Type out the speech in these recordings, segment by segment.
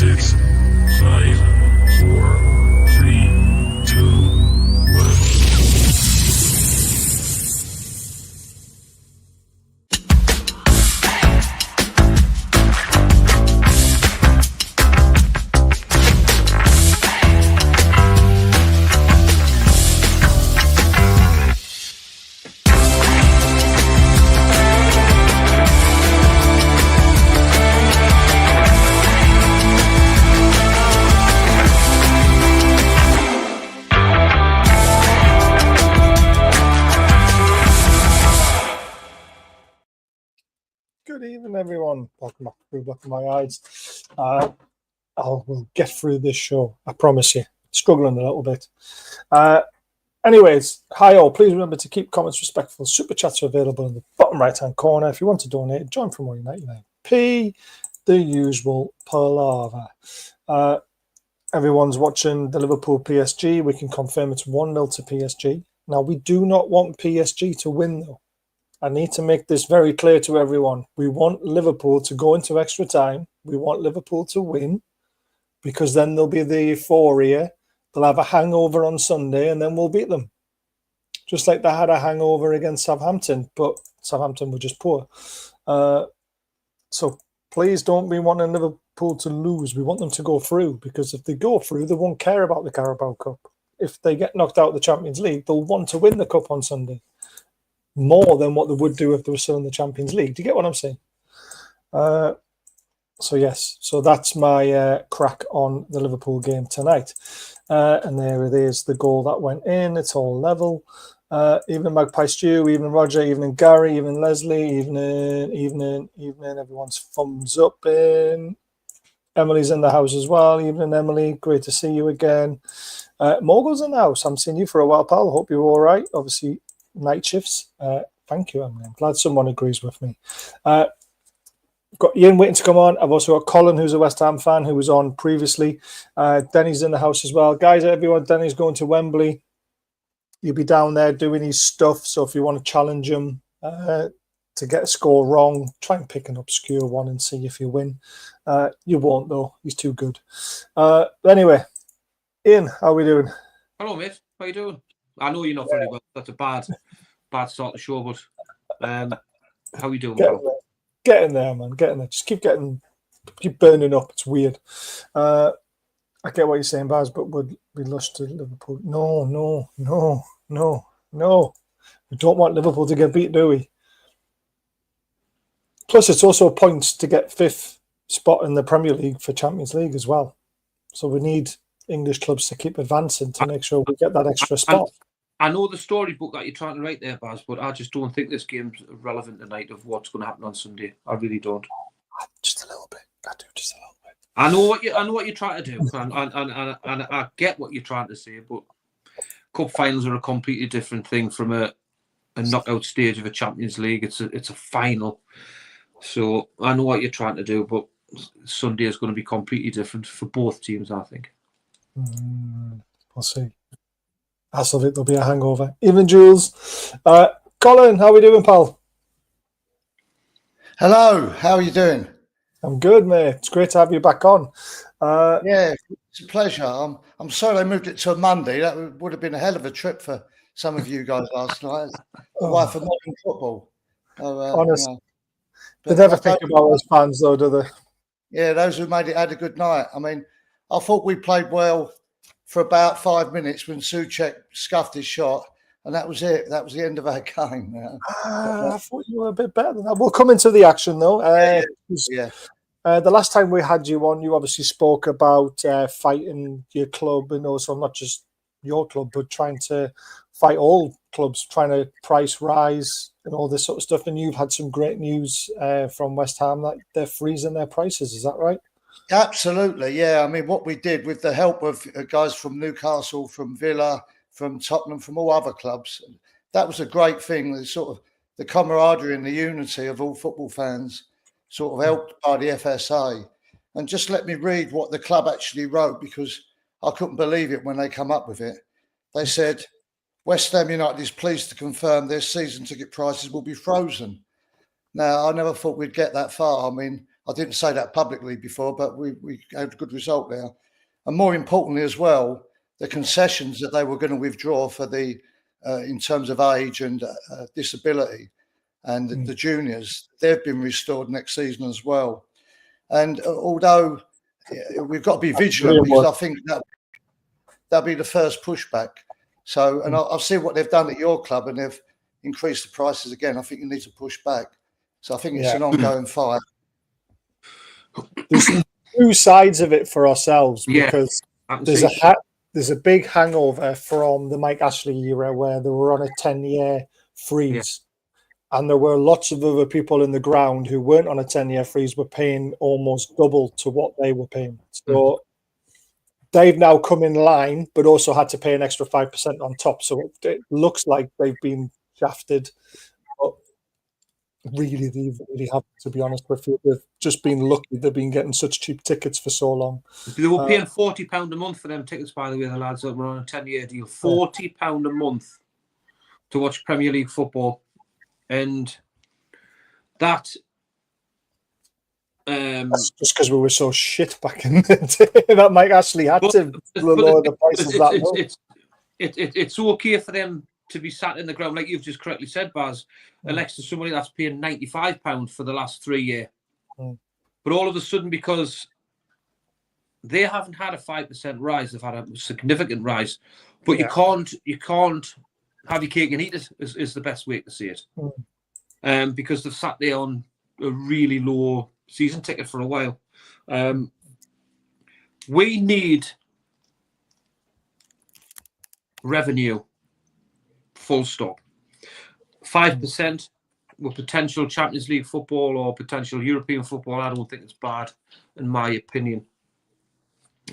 6, 5, 4, 3, 2, 1. Good evening, everyone. Welcome back to Black and My Eyes. We'll get through this show. I promise you. Struggling a little bit. Anyways, hi all. Please remember to keep comments respectful. Super chats are available in the bottom right-hand corner. If you want to donate, join from 199p. The usual palaver. Everyone's watching the Liverpool PSG. We can confirm it's 1-0 to PSG. Now, we do not want PSG to win, though. I need to make this very clear to everyone. We want Liverpool to go into extra time. We want Liverpool to win because then there'll be the euphoria. They'll have a hangover on Sunday and then we'll beat them. Just like they had a hangover against Southampton, but Southampton were just poor. So please don't be wanting Liverpool to lose. We want them to go through because if they go through, they won't care about the Carabao Cup. If they get knocked out of the Champions League, they'll want to win the Cup on Sunday. More than what they would do if they were still in the Champions League. Do you get what I'm saying? So that's my crack on the Liverpool game tonight. And there it is, the goal that went in. It's all level. Evening Magpie Stew, evening Roger, evening Gary, evening Leslie, evening. Everyone's thumbs up in. Emily's in the house as well. Evening, Emily. Great to see you again. Morgul's in the house. I haven't seen you for a while, pal. Hope you're all right. Obviously, night shifts. Thank you, Emily. I'm glad someone agrees with me. Got Ian waiting to come on. I've also got Colin, who's a West Ham fan, who was on previously. Denny's in the house as well. Guys, everyone, Denny's going to Wembley. He'll be down there doing his stuff. So if you want to challenge him to get a score wrong, try and pick an obscure one and see if you win. You won't, though. He's too good. Anyway, Ian, how are we doing? Hello, mate. How you doing? I know you're not very well. That's a bad start to the show, but how are you doing? Get in there, man. Get in there. Just keep burning up. It's weird. I get what you're saying, Baz, but would we lose to Liverpool? No. We don't want Liverpool to get beat, do we? Plus, it's also points to get fifth spot in the Premier League for Champions League as well. So we need English clubs to keep advancing to make sure we get that extra spot. I know the storybook that you're trying to write there, Baz, but I just don't think this game's relevant tonight of what's going to happen on Sunday. I really don't. Just a little bit. I do just a little bit. I know what you're trying to do, and I get what you're trying to say, but cup finals are a completely different thing from a knockout stage of a Champions League. It's a final, so I know what you're trying to do, but Sunday is going to be completely different for both teams, I think. We'll see. That's of it. There'll be a hangover. Even Jules. Colin, how are we doing, pal? Hello. How are you doing? I'm good, mate. It's great to have you back on. Yeah, it's a pleasure. I'm sorry they moved it to a Monday. That would have been a hell of a trip for some of you guys last night. Away for modern football. Honestly, they never think about us fans, though, do they? Yeah, those who made it had a good night. I mean, I thought we played well for about 5 minutes when Souček scuffed his shot, and that was it. That was the end of our game. I thought you were a bit better than that. We'll come into the action, though. The last time we had you on, you obviously spoke about fighting your club, and also not just your club, but trying to fight all clubs, trying to price rise and all this sort of stuff. And you've had some great news from West Ham that they're freezing their prices. Is that right? Absolutely, yeah. I mean, what we did with the help of guys from Newcastle, from Villa, from Tottenham, from all other clubs, that was a great thing. The sort of the camaraderie and the unity of all football fans, sort of helped by the FSA. And just let me read what the club actually wrote, because I couldn't believe it when they come up with it. They said, West Ham United is pleased to confirm their season ticket prices will be frozen. Now, I never thought we'd get that far. I mean, I didn't say that publicly before, but we had a good result there. And more importantly as well, the concessions that they were going to withdraw for the in terms of age and disability and the juniors, they've been restored next season as well. And although we've got to be vigilant, because I think that'll be the first pushback. So, and I'll see what they've done at your club, and they've increased the prices again. I think you need to push back. So I think it's an ongoing fight. There's two sides of it for ourselves, because there's a big hangover from the Mike Ashley era where they were on a 10-year freeze. And there were lots of other people in the ground who weren't on a 10-year freeze, were paying almost double to what they were paying. So they've now come in line, but also had to pay an extra 5% on top. So it looks like they've been shafted. But really, they really haven't, to be honest with you. They've just been lucky they've been getting such cheap tickets for so long. They were paying £40 a month for them tickets, by the way, the lads that were on a 10-year deal. £40 a month to watch Premier League football. And that that's just because we were so shit back in the day that Mike Ashley had to lower the prices that much. It's okay for them to be sat in the ground, like you've just correctly said, Baz, next to somebody that's paying £95 for the last 3 years. But all of a sudden, because they haven't had a 5% rise, they've had a significant rise. But you can't have your cake and eat it is the best way to see it. Because they've sat there on a really low season ticket for a while. We need revenue, full stop. 5% with potential Champions League football or potential European football, I don't think it's bad, in my opinion.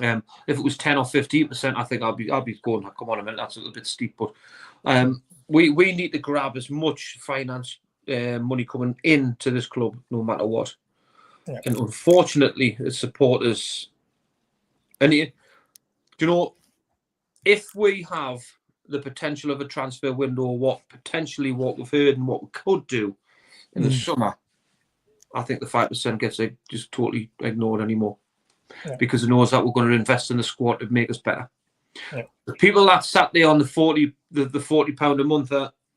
If it was 10 or 15%, I think I'll be going, come on a minute, that's a little bit steep. But we need to grab as much finance money coming into this club, no matter what. And unfortunately, as supporters, and do you know, if we have the potential of a transfer window, what we've heard and what we could do in the summer, I think the 5% gets just totally ignored anymore. Because it knows that we're going to invest in the squad to make us better. The people that sat there on the £40 a month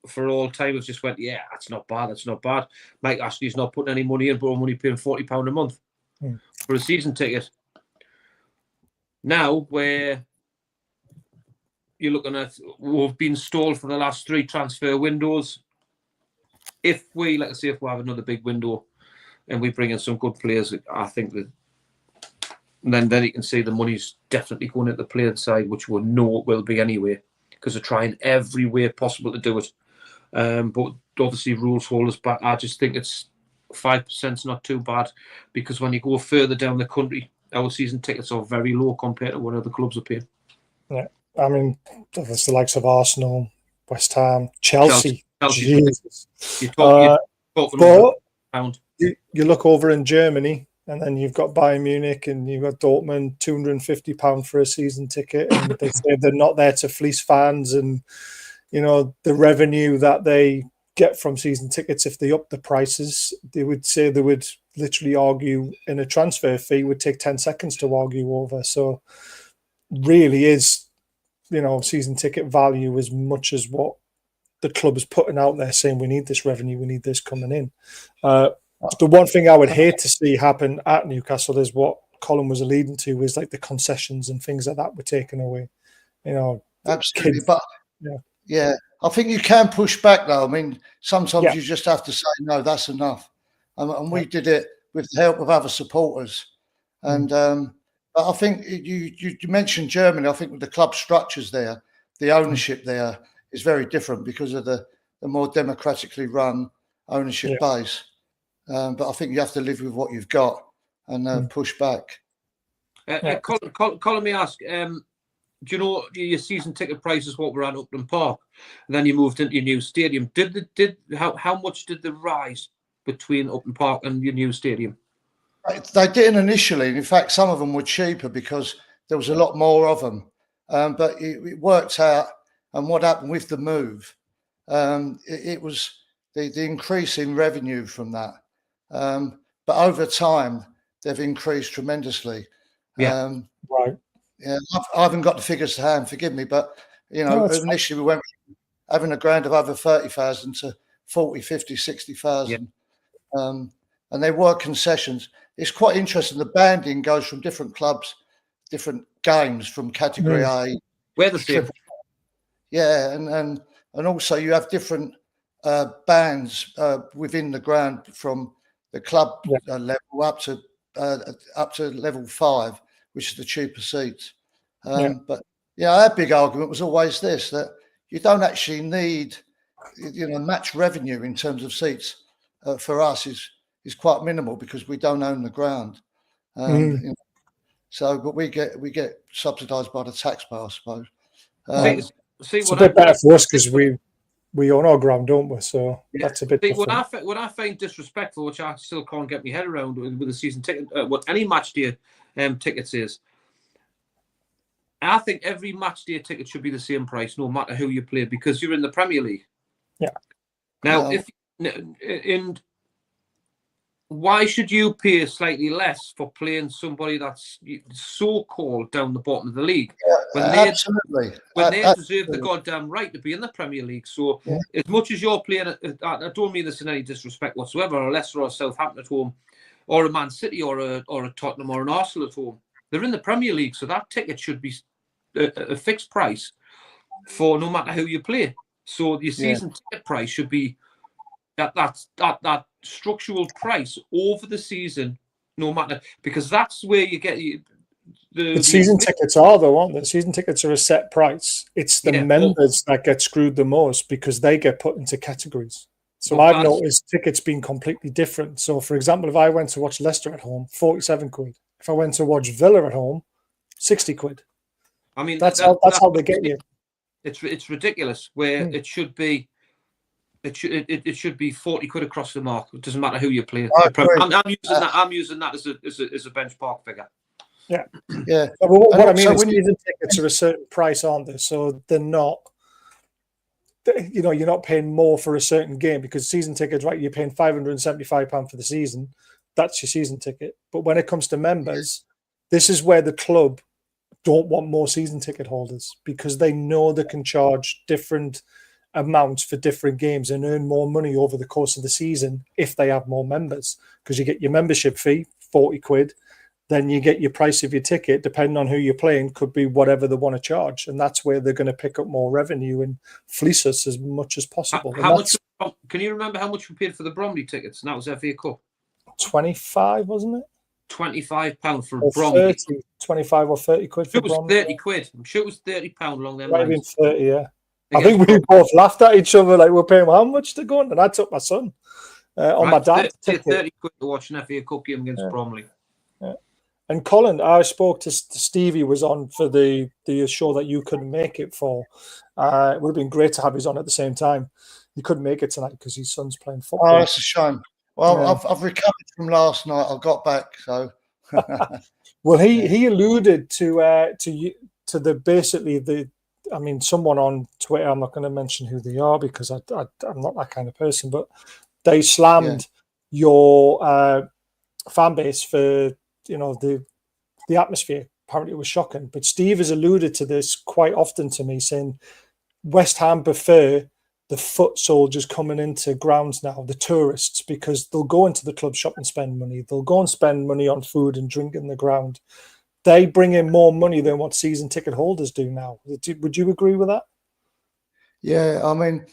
for all time have just went, that's not bad. Mike Ashley's not putting any money in, but we're only paying £40 a month for a season ticket. Now, where you're looking at, we've been stalled for the last 3 transfer windows. If we have another big window and we bring in some good players, I think that then you can see the money's definitely going at the player side, which we know it will be anyway, because they're trying every way possible to do it. But obviously rules hold us back. I just think it's 5% is not too bad, because when you go further down the country, our season tickets are very low compared to what other clubs are paying. I mean, there's the likes of Arsenal, West Ham, Chelsea. Jesus. But you look over in Germany, and then you've got Bayern Munich and you've got Dortmund, £250 for a season ticket, and they say they're not there to fleece fans, and the revenue that they get from season tickets, if they up the prices, they would say they would literally argue in a transfer fee would take 10 seconds to argue over. So really is, season ticket value as much as what the club is putting out there, saying we need this revenue, we need this coming in. The one thing I would hate to see happen at Newcastle is what Colin was alluding to, is like the concessions and things like that were taken away. Absolutely. But I think you can push back though. I mean, sometimes you just have to say, no, that's enough. And we did it with the help of other supporters. And but I think you mentioned Germany. I think with the club structures there, the ownership there is very different because of the more democratically run ownership base. But I think you have to live with what you've got and push back. Colin, let me ask, do you know your season ticket prices what were at Upton Park, and then you moved into your new stadium? How much did the rise between Upton Park and your new stadium? They didn't initially. In fact, some of them were cheaper because there was a lot more of them. But it worked out, and what happened with the move, it was the increase in revenue from that but over time they've increased tremendously. Yeah. Right. Yeah, I haven't got the figures to hand, forgive me, but No, that's initially we went from having a ground of over 30,000 to 40, 50, 60,000. And they were concessions. It's quite interesting. The banding goes from different clubs, different games from category A. We're the same. Yeah, and also you have different bands within the ground from the club level up to level 5, which is the cheaper seats. But our big argument was always this, that you don't actually need, match revenue in terms of seats. For us is quite minimal because we don't own the ground. So, but we get subsidised by the taxpayer, I suppose. It's a bit better for us because we own our ground, don't we? So that's a bit different. What I find disrespectful, which I still can't get my head around with a season ticket, what any match day tickets is, I think every match day ticket should be the same price, no matter who you play, because you're in the Premier League. Yeah. Now, why should you pay slightly less for playing somebody that's so-called down the bottom of the league when they deserve the goddamn right to be in the Premier League? So as much as you're playing, I don't mean this in any disrespect whatsoever, or Leicester or Southampton at home, or a Man City or a Tottenham or an Arsenal at home, they're in the Premier League, so that ticket should be a fixed price for no matter who you play. So your season ticket price should be that structural price over the season, no matter, because that's where you get the season tickets are though, aren't they? Season tickets are a set price. It's the members that get screwed the most because they get put into categories. So I've noticed tickets being completely different. So for example, if I went to watch Leicester at home, 47 quid. If I went to watch Villa at home, 60 quid. I mean, that's how they get you. It's ridiculous. Where it should be, it should be 40 quid across the mark. It doesn't matter who you play. I'm using that as a benchmark figure. Yeah. Yeah. But what I mean is season tickets are a certain price, aren't they? So they're not. You're not paying more for a certain game because season tickets, right? You're paying £575 for the season. That's your season ticket. But when it comes to members, this is where the club don't want more season ticket holders because they know they can charge different amounts for different games and earn more money over the course of the season if they have more members, because you get your membership fee, 40 quid, then you get your price of your ticket, depending on who you're playing, could be whatever they want to charge. And that's where they're going to pick up more revenue and fleece us as much as possible. How much? Can you remember how much we paid for the Bromley tickets? And that was FA Cup. 25, wasn't it? £25 for or Bromley. 30, 25 or 30 quid for Bromley. It was 30 quid. I'm sure it was £30 along them lines. lines. 30, yeah. I think we both laughed at each other like we're paying how much to go on, and I took my son on my dad's ticket. 30 quid to watch an FA Cup game against Bromley. Yeah. And Colin, I spoke to Stevie, was on for the show that you couldn't make it for. It would have been great to have his on at the same time. He couldn't make it tonight because his son's playing football. Oh, that's a shame. Well, I've recovered from last night. I got back, so. Well, he alluded to the basically the. I mean, someone on Twitter, I'm not going to mention who they are because I'm not that kind of person, but they slammed your fan base for, the atmosphere. Apparently it was shocking. But Steve has alluded to this quite often to me, saying West Ham prefer the foot soldiers coming into grounds now, the tourists, because they'll go into the club shop and spend money. They'll go and spend money on food and drink in the ground. They bring in more money than what season ticket holders do now. Would you agree with that? Yeah, I mean,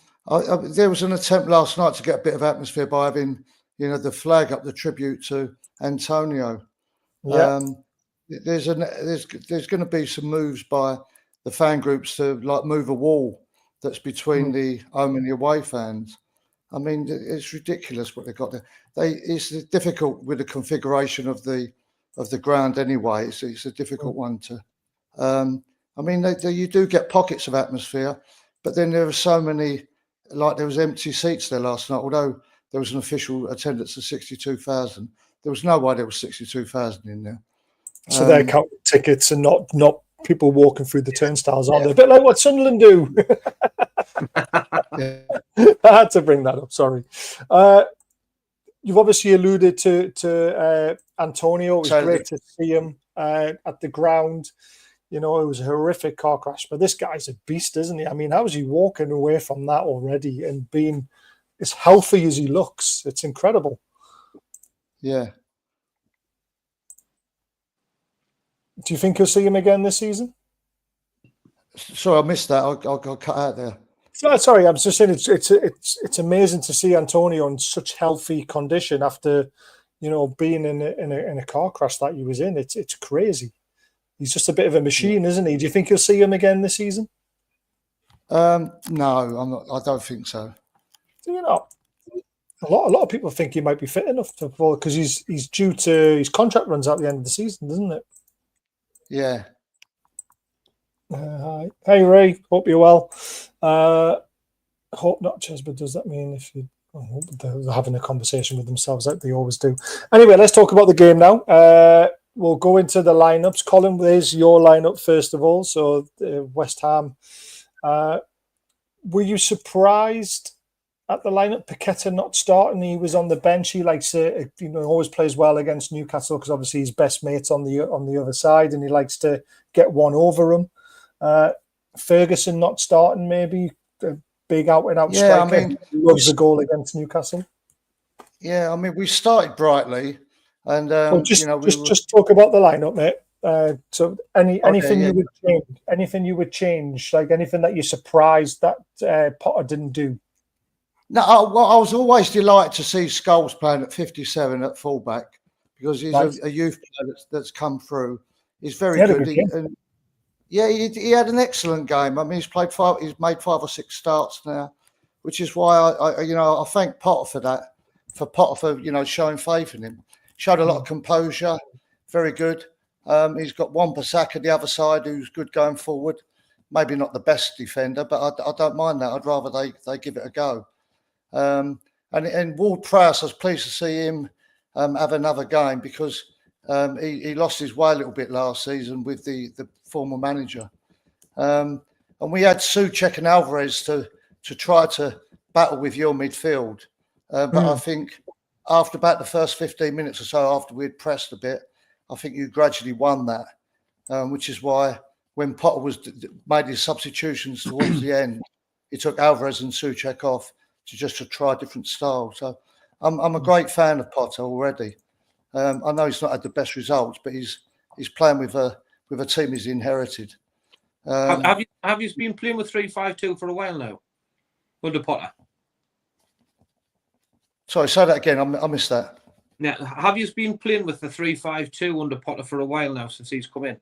there was an attempt last night to get a bit of atmosphere by having, the flag up, the tribute to Antonio. Yeah. There's going to be some moves by the fan groups to move a wall that's between the home and the away fans. I mean, it's ridiculous what they've got there. It's difficult with the configuration of the ground anyway. It's a difficult one to. I mean, you do get pockets of atmosphere, but then there are so many. Like there was empty seats there last night. Although there was an official attendance of 62,000, there was no way there was 62,000 in there. So they're counting tickets and not people walking through the turnstiles, aren't they? A bit like what Sunderland do. I had to bring that up. Sorry. you've obviously alluded to Antonio. It was So great to see him at the ground. You know, it was a horrific car crash, but this guy's a beast, isn't he? I mean, how is he walking away from that already and being as healthy as he looks? It's incredible. yeah. Do you think you'll see him again this season? Sorry, I missed that. I got cut out there. Sorry, I'm just saying it's amazing to see Antonio in such healthy condition after, you know, being in a car crash that he was in. It's crazy. He's just a bit of a machine, isn't he? Do you think you'll see him again this season? No, I'm not. I don't think so. Do you know? A lot of people think he might be fit enough to fall because he's due to his contract runs out at the end of the season, doesn't it? Yeah. Hi. Hey, Ray. Hope you're well. Hope not, Ches, but does that mean if you... I hope they're having a conversation with themselves like they always do. Anyway, let's talk about the game now. We'll go into the lineups. Colin, there's your lineup first of all. So West Ham. Were you surprised at the lineup? Paqueta not starting. He was on the bench. He likes to, you know, always plays well against Newcastle because obviously his best mate's on the other side, and he likes to get one over him. Ferguson not starting, maybe a big out and out striker. I mean, he loves the goal against Newcastle. Yeah, I mean, we started brightly, and just talk about the lineup, mate. So anything you would change, like anything that you're surprised that Potter didn't do. No, I was always delighted to see Scholes playing at 57 at fullback because he's a youth player that's come through. He's very good. He had an excellent game. I mean, he's made 5 or 6 starts now, which is why I thank Potter for that. For Potter for showing faith in him. Showed a lot of composure. Very good. He's got Wan-Bissaka the other side who's good going forward. Maybe not the best defender, but I don't mind that. I'd rather they give it a go. And Ward-Prowse, I was pleased to see him have another game because he lost his way a little bit last season with the former manager. And we had Souček and Alvarez to try to battle with your midfield. But I think after about the first 15 minutes or so, after we'd pressed a bit, I think you gradually won that, which is why when Potter made his substitutions towards the end, he took Alvarez and Souček off to try different styles. So I'm a great fan of Potter already. I know he's not had the best results, but he's playing with a team he's inherited. Have you been playing with 3-5-2 for a while now under Potter? Sorry, say that again. I missed that. Now, have you been playing with the 3-5-2 under Potter for a while now since he's come in?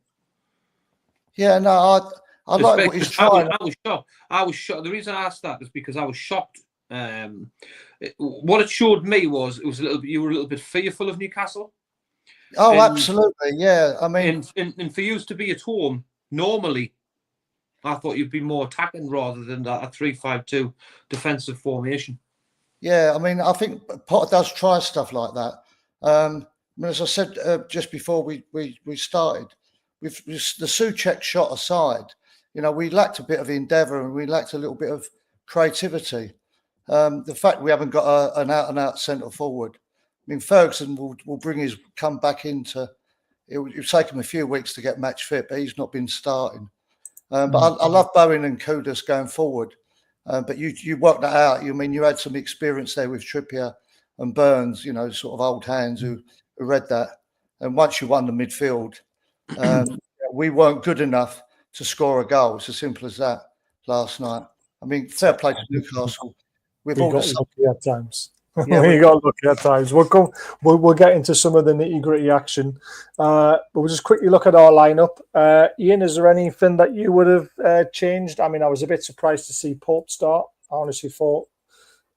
Yeah, no, I like what he's trying. I was shocked. The reason I asked that is because I was shocked. What it showed me was you were a little bit fearful of Newcastle. Oh, absolutely, yeah. I mean, and for you to be at home, normally, I thought you'd be more attacking rather than a 3-5-2 defensive formation. Yeah, I mean, I think Potter does try stuff like that. I mean, as I said just before we started, with the Souček shot aside, we lacked a bit of endeavour and we lacked a little bit of creativity. The fact we haven't got an out-and-out centre forward. I mean, Ferguson will bring his come back into. It'll take him a few weeks to get match fit, but he's not been starting. But I love Bowen and Kudus going forward. But you worked that out. You had some experience there with Trippier and Burns, sort of old hands who read that. And once you won the midfield, we weren't good enough to score a goal. It's as simple as that last night. I mean, fair play to Newcastle. We got lucky at times. Yeah, we got lucky at times. We'll get into some of the nitty-gritty action. But we'll just quickly look at our lineup. Ian, is there anything that you would have changed? I mean, I was a bit surprised to see Pope start. I honestly thought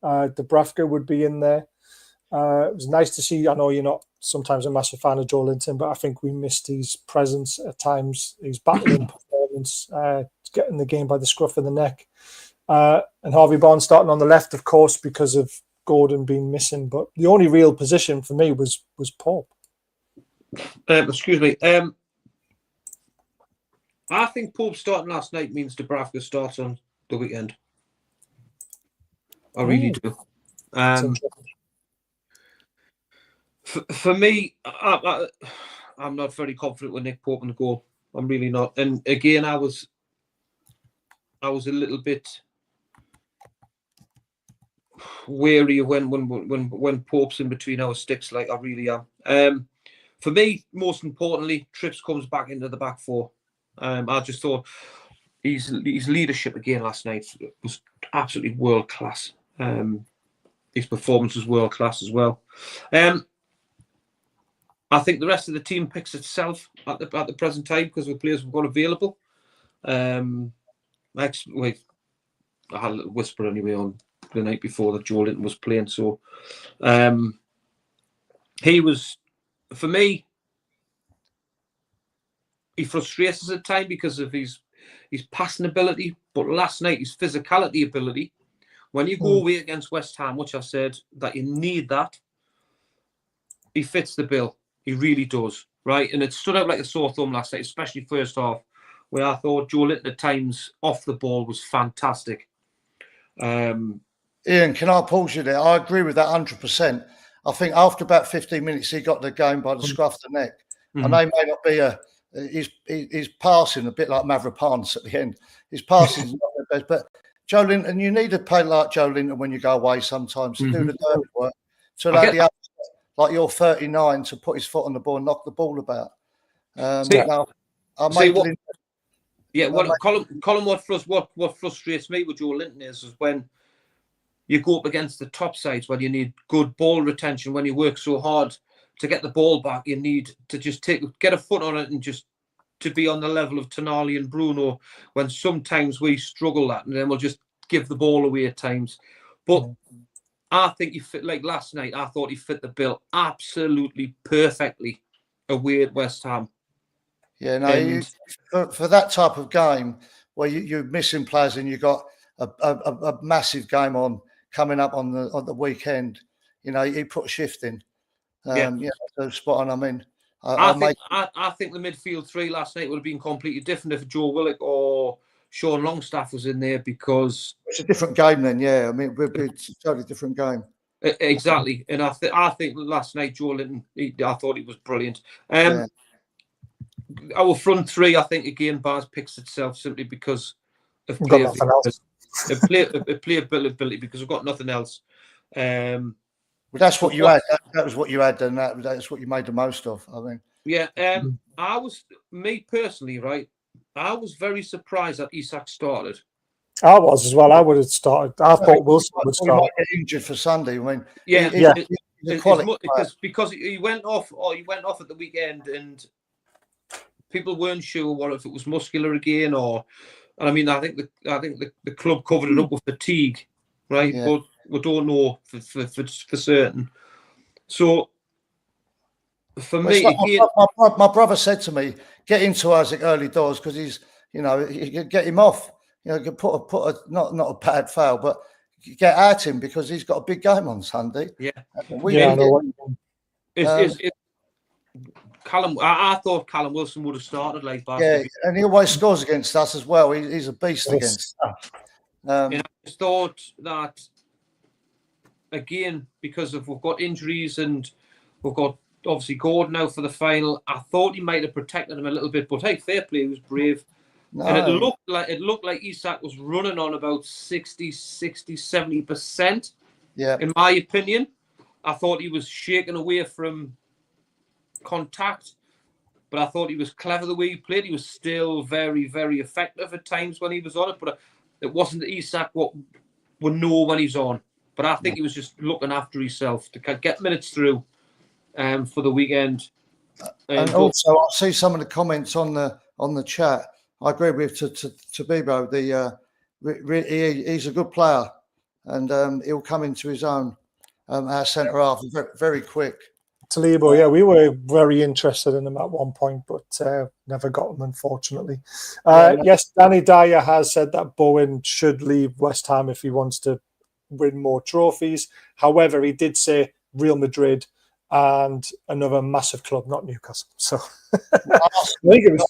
Dubravka would be in there. It was nice to see. I know you're not sometimes a massive fan of Joe Linton, but I think we missed his presence at times. His battling performance, getting the game by the scruff of the neck. And Harvey Barnes starting on the left, of course, because of Gordon being missing. But the only real position for me was Pope. Excuse me. I think Pope starting last night means Dubravka starts on the weekend. I really do. For me, I'm not very confident with Nick Pope in the goal. I'm really not. And again, I was a little bit wary of when Pope's in between our sticks, like I really am. For me, most importantly, Trips comes back into the back four. I just thought his leadership again last night was absolutely world class. His performance was world class as well. I think the rest of the team picks itself at the present time because of the players we've got available. I had a little whisper anyway on the night before that Joe Linton was playing. So he was, for me, he frustrates us at times because of his passing ability. But last night, his physicality ability, when you go away against West Ham, which I said that you need that, he fits the bill. He really does, right? And it stood out like a sore thumb last night, especially first half, where I thought Joe Linton at times off the ball was fantastic. Ian, can I pause you there? I agree with that 100%. I think after about 15 minutes, he got the game by the scruff of the neck. I know he may not be he's passing a bit like Mavropanos at the end. His passing is not the best, but Joe Linton, you need to play like Joe Linton when you go away sometimes to do the dirty work. So like you're 39 to put his foot on the ball and knock the ball about. Colin, what frustrates me with Joe Linton is when you go up against the top sides, when you need good ball retention, when you work so hard to get the ball back, you need to just get a foot on it and just to be on the level of Tonali and Bruno, when sometimes we struggle that and then we'll just give the ball away at times. But I think he fit, like last night, I thought he fit the bill absolutely perfectly away at West Ham. Yeah, no, for that type of game where you're missing players and you've got a massive game coming up on the weekend, he put a shift in. So spot on. I mean, I think the midfield three last night would have been completely different if Joe Willock or Sean Longstaff was in there, because it's a different game then. Yeah, I mean, it's a totally different game. Exactly, and I think last night Joe Linton, I thought he was brilliant. Our front three, I think again, Bars picks itself simply because of playability, because we've got nothing else. Well, that's what you had. That was what you had, and that's what you made the most of, I think. Yeah, me personally, right? I was very surprised that Isak started. I was as well. I would have started. I thought Wilson would start. He might get injured for Sunday. I mean, because he went off at the weekend, and people weren't sure if it was muscular again or. And I mean, I think the club covered it up with fatigue, right? Yeah. But we don't know for certain. So for me, my brother said to me, "Get into Isaac early doors because he's, you get him off. You put a not a bad foul, but get at him because he's got a big game on Sunday." Yeah, Callum, I thought Callum Wilson would have started like that. Yeah, and he always scores against us as well. He's a beast against us. I just thought that again, because we've got injuries and we've got obviously Gordon out for the final. I thought he might have protected him a little bit, but hey, fair play, he was brave. No. And it looked like Isak was running on about 70%. Yeah. In my opinion, I thought he was shaking away from contact, but I thought he was clever the way he played. He was still very, very effective at times when he was on it, but it wasn't Isak what we know when he's on. But I think he was just looking after himself to get minutes through for the weekend. And also, I see some of the comments on the chat. I agree with Tabibo. He's a good player, and he'll come into his own. Our centre half very, very quick. Talibo, yeah, we were very interested in him at one point, but never got him, unfortunately. Yes, Danny Dyer has said that Bowen should leave West Ham if he wants to win more trophies. However, he did say Real Madrid and another massive club, not Newcastle. So I think it was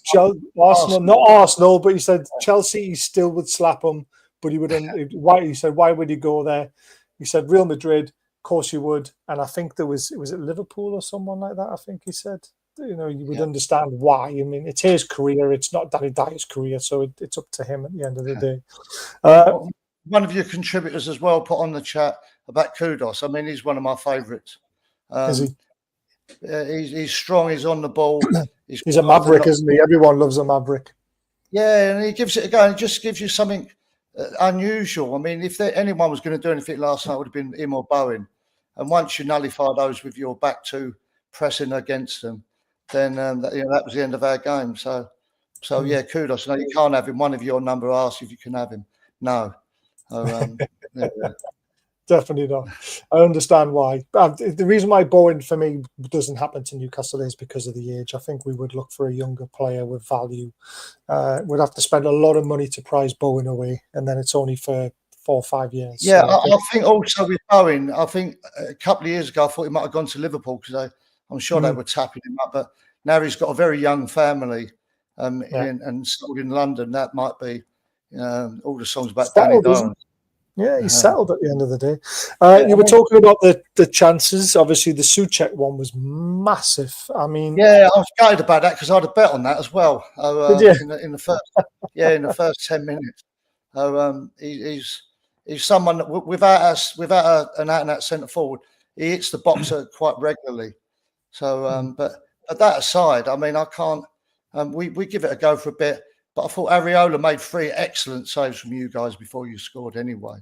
Arsenal, not Arsenal, but he said Chelsea he still would slap him, but he wouldn't. Why? He said, why would he go there? He said Real Madrid course you would. And I think was it Liverpool or someone like that? I think he said, you know, you would understand why. I mean, it's his career. It's not Danny Dyer's career. So it's up to him at the end of the day. One of your contributors as well put on the chat about Kudos. I mean, he's one of my favourites. Is he? He's strong. He's on the ball. He's a maverick, isn't he? Everyone loves a maverick. Yeah, and he gives it a go. He just gives you something unusual. I mean, if anyone was going to do anything last night, it would have been him or Bowen. And once you nullify those with your back two pressing against them, then that was the end of our game. So yeah, Kudos. No, you can't have him. One of your number asks if you can have him. No. Yeah. Definitely not. I understand why. The reason why Bowen for me doesn't happen to Newcastle is because of the age. I think we would look for a younger player with value. We'd have to spend a lot of money to prize Bowen away, and then it's only for 4 or 5 years. Yeah, so I think also with Bowen, I think a couple of years ago, I thought he might have gone to Liverpool because I'm sure they were tapping him up. But now he's got a very young family and settled in London. That might be all the songs about Danny Dyer. Yeah, he's settled at the end of the day. You were talking about the chances. Obviously, the Souček one was massive. I mean, yeah, I was gutted about that because I had a bet on that as well. In the first 10 minutes. He's someone that without an out-and-out centre forward, he hits the boxer quite regularly. So, but that aside, I mean, I can't. We give it a go for a bit. But I thought Areola made 3 excellent saves from you guys before you scored anyway.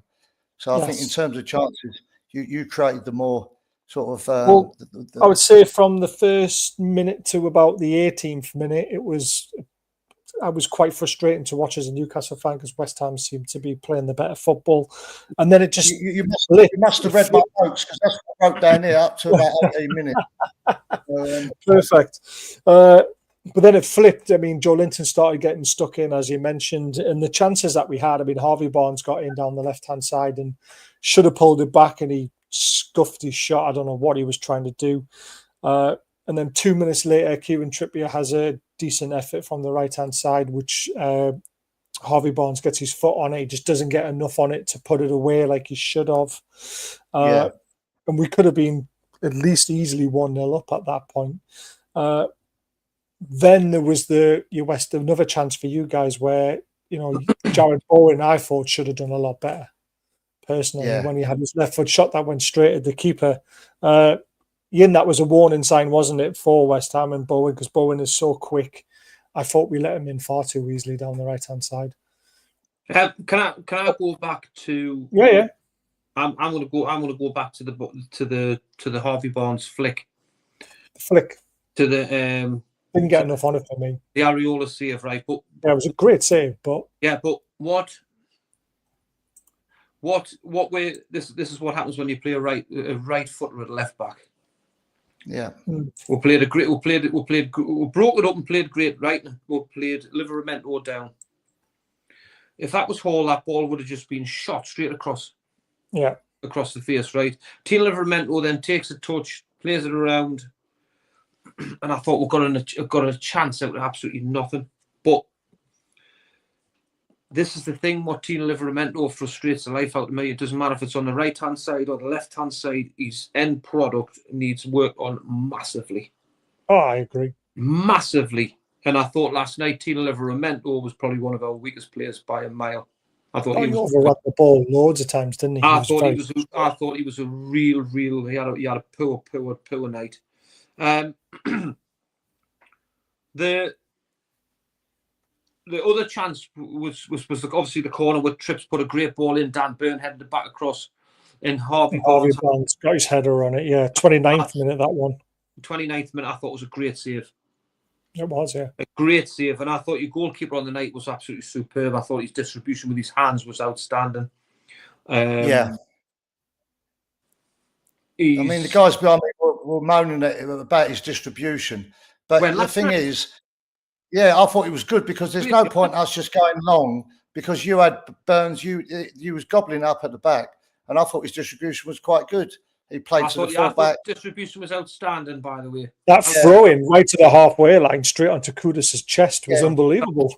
So I think in terms of chances, you created the more sort of... I would say from the first minute to about the 18th minute, I was quite frustrating to watch as a Newcastle fan because West Ham seemed to be playing the better football. And then it just... You must have read my notes because that's what I wrote down here up to about 18 minutes. Perfect. But then it flipped. I mean, Joe Linton started getting stuck in, as you mentioned, and the chances that we had. I mean, Harvey Barnes got in down the left-hand side and should have pulled it back, and he scuffed his shot. I don't know what he was trying to do. And then 2 minutes later, Kieran Trippier has a decent effort from the right-hand side, which Harvey Barnes gets his foot on it. He just doesn't get enough on it to put it away like he should have. And we could have been at least easily 1-0 up at that point. Then there was another chance for you guys where, you know, Jared Bowen, I thought, should have done a lot better, personally, when he had his left foot shot that went straight at the keeper. Ian, that was a warning sign, wasn't it, for West Ham and Bowen, because Bowen is so quick. I thought we let him in far too easily down the right-hand side. Can I go back to? Yeah. I'm gonna go back to the Harvey Barnes flick. To the Didn't get enough on it for me. The Areola save, right? But yeah, it was a great save, but what way? This is what happens when you play a right footer at left back. Yeah, we broke it up and played great, right? We played Livramento down. If that was Hall, that ball would have just been shot straight across. Yeah, across the face, right? Tino Livramento then takes a touch, plays it around. And I thought we've got a chance out of absolutely nothing. But this is the thing, what Tino Livramento frustrates the life out of me. It doesn't matter if it's on the right-hand side or the left-hand side. His end product needs work on massively. Oh, I agree. Massively. And I thought last night Tino Livramento was probably one of our weakest players by a mile. I thought he overran the ball loads of times, didn't he? I thought he was a real. He had a poor night. The other chance was obviously the corner where Trips put a great ball in. Dan Burn headed it back across, and Harvey Barnes got his header on it. Yeah, 29th minute, that one. 29th minute, I thought was a great save. It was, yeah. A great save, and I thought your goalkeeper on the night was absolutely superb. I thought his distribution with his hands was outstanding. I mean, the guys behind me were moaning about his distribution. But the thing is, I thought it was good because there's no point us just going long because you had Burns, you was gobbling up at the back, and I thought his distribution was quite good. He played to the full-back. Distribution was outstanding, by the way. That throw-in right to the halfway line, straight onto Kudus' chest, was unbelievable.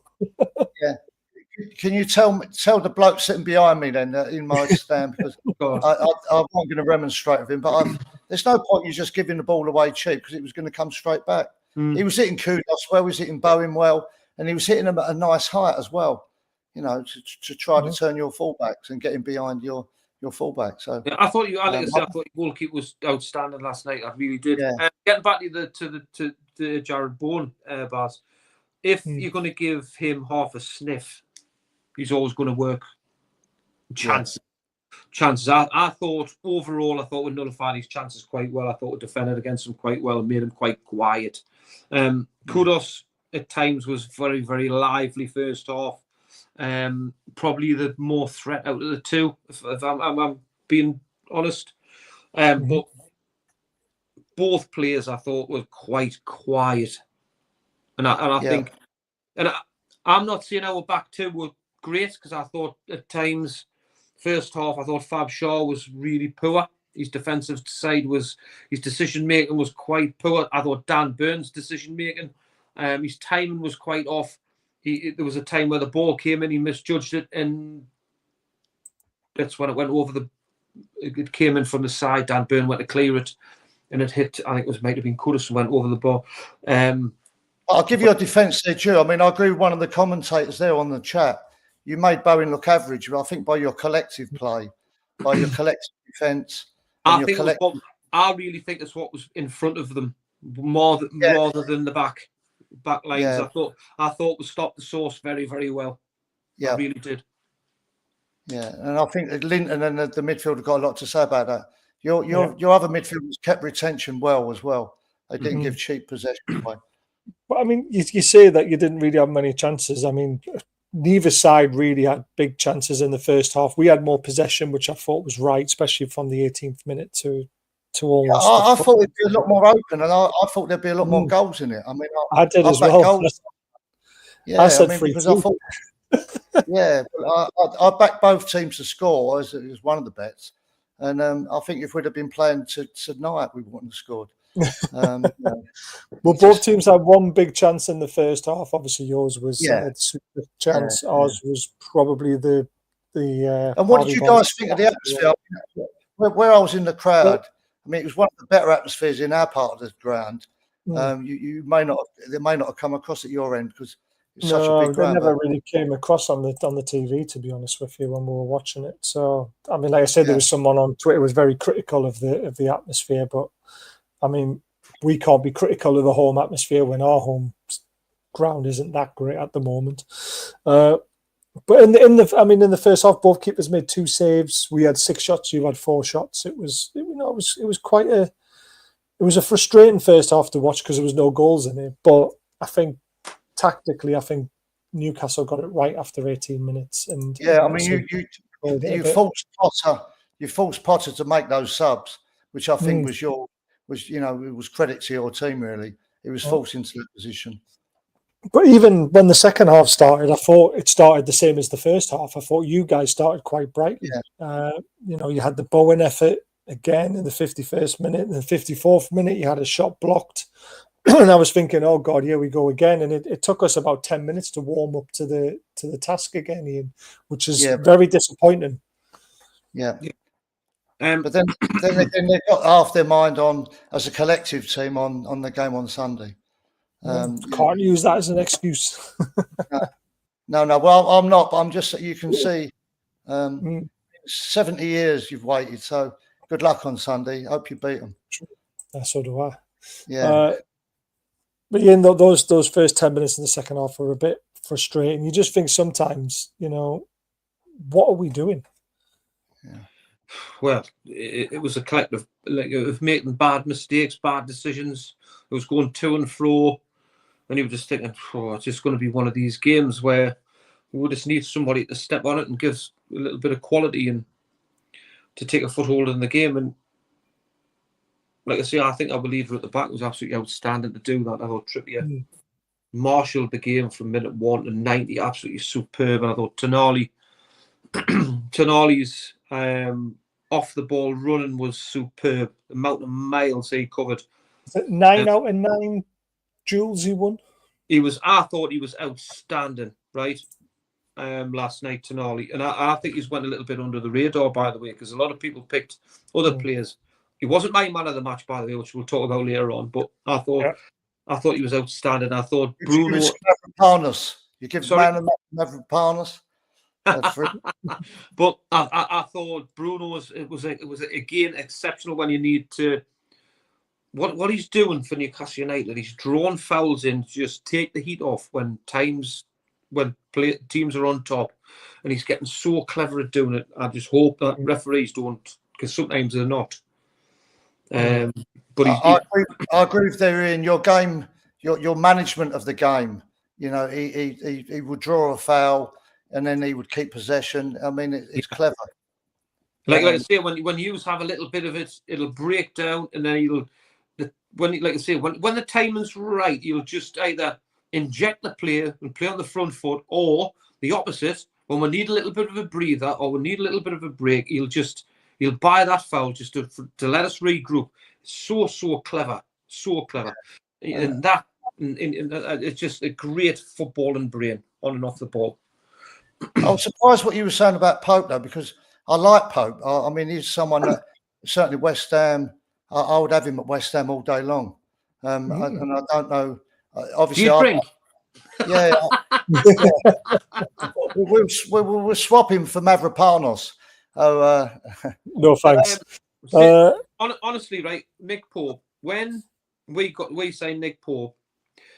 can you tell the bloke sitting behind me then in my stand, because I wasn't going to remonstrate with him, but there's no point you just giving the ball away cheap, because it was going to come straight back. He was hitting Kudos well, he was hitting Bowen well, and he was hitting them at a nice height as well, you know, to try to turn your fullbacks and get him behind your fullback. So yeah, I thought I thought your goalkeeper was outstanding last night. I really did. Yeah. Getting back to the Jared Bourne, Baz, if you're going to give him half a sniff, he's always going to work. Chances. I thought overall, we nullified his chances quite well. I thought we defended against him quite well and made him quite quiet. Kudos at times was very, very lively first half. Probably the more threat out of the two, if I'm being honest. But both players I thought were quite quiet, and I think, and I'm not saying our back two were great, because I thought at times first half I thought Fab Shaw was really poor. His defensive side his decision making was quite poor. I thought Dan Burns' decision making, his timing was quite off. There was a time where the ball came in, he misjudged it, and that's when it went over it came in from the side. Dan Burn went to clear it, and it hit, I think it might have been Kudus, and went over the ball. I'll give you a defence there, too. I mean, I agree with one of the commentators there on the chat. You made Bowen look average, but I think by your collective play, by your collective defence. I really think it's what was in front of them rather than the back lines. Yeah. I thought we stopped the source very, very well. Yeah, I really did. Yeah, and I think that Linton and the midfield have got a lot to say about that. Your other midfielders kept retention well as well. They didn't give cheap possession away. But I mean, you say that you didn't really have many chances. I mean, neither side really had big chances in the first half. We had more possession, which I thought was right, especially from the 18th minute to almost. I thought it'd be a lot more open, and I thought there'd be a lot more goals in it. I mean, I did as well. I said 3-2. Yeah, I backed both teams to score as one of the bets, and I think if we'd have been playing tonight, we wouldn't have scored. Well, both teams had one big chance in the first half. Obviously, yours was a super chance. Ours was probably the. And what did you guys think of the atmosphere? Where I was in the crowd, I mean, it was one of the better atmospheres in our part of the ground. You may not have come across at your end because. Such a big crowd, never really came across on the TV, to be honest with you, when we were watching it. So, I mean, like I said, there was someone on Twitter who was very critical of the atmosphere, but I mean, we can't be critical of the home atmosphere when our home ground isn't that great at the moment. But in the first half, both keepers made 2 saves. We had 6 shots. You had 4 shots. It was quite a frustrating first half to watch because there was no goals in it. But I think. Tactically, I think Newcastle got it right after 18 minutes. And I mean, you forced Potter to make those subs, which I think was it was credit to your team really. He was forced into that position. But even when the second half started, I thought it started the same as the first half. I thought you guys started quite brightly. Yeah. You had the Bowen effort again in the 51st minute, and the 54th minute you had a shot blocked. And I was thinking, oh God, here we go again. And it took us about 10 minutes to warm up to the task again, Ian, which is very disappointing. Yeah. But then they got half their mind on as a collective team on the game on Sunday. Can't use that as an excuse. No. Well, I'm not. But I'm just. You can see, 70 years you've waited. So good luck on Sunday. Hope you beat them. So do I. Yeah. But Ian, those first 10 minutes in the second half were a bit frustrating. You just think sometimes, what are we doing? Yeah. Well, it was a collective, of making bad mistakes, bad decisions. It was going to and fro, and you were just thinking, it's just going to be one of these games where we just need somebody to step on it and give a little bit of quality and to take a foothold in the game. And like I say, I think our believer at the back was absolutely outstanding to do that. I thought Trippier marshalled the game from minute 1 to 90, absolutely superb. And I thought Tonali's off the ball running was superb. The amount of miles he covered. Is it 9 out of 9 duels he won? I thought he was outstanding, right? last night, Tonali, and I think he's went a little bit under the radar, by the way, because a lot of people picked other players. He wasn't my man of the match, by the way, which we'll talk about later on. But I thought he was outstanding. I thought Bruno. Mavropanos. You give Sorry? man a Mavropanos. But I thought Bruno was again exceptional when you need to. What he's doing for Newcastle United, he's drawn fouls in, just take the heat off when teams are on top, and he's getting so clever at doing it. I just hope that referees don't, because sometimes they're not. But I agree with you in your game, your management of the game. You know, he would draw a foul and then he would keep possession. I mean, it's clever. Like I say, when you have a little bit of it, it'll break down, and then when the timing's right, you'll just either inject the player and play on the front foot, or the opposite. When we need a little bit of a breather or we need a little bit of a break, he'll buy that foul just to let us regroup. So clever, and that it's just a great footballing brain on and off the ball. I was surprised what you were saying about Pope though, because I like Pope. I mean, he's someone that certainly West Ham. I would have him at West Ham all day long. And I don't know. Obviously, do you drink? Yeah. We'll swap him for Mavropanos. No thanks. Honestly, right, Nick Pope. When we say Nick Pope,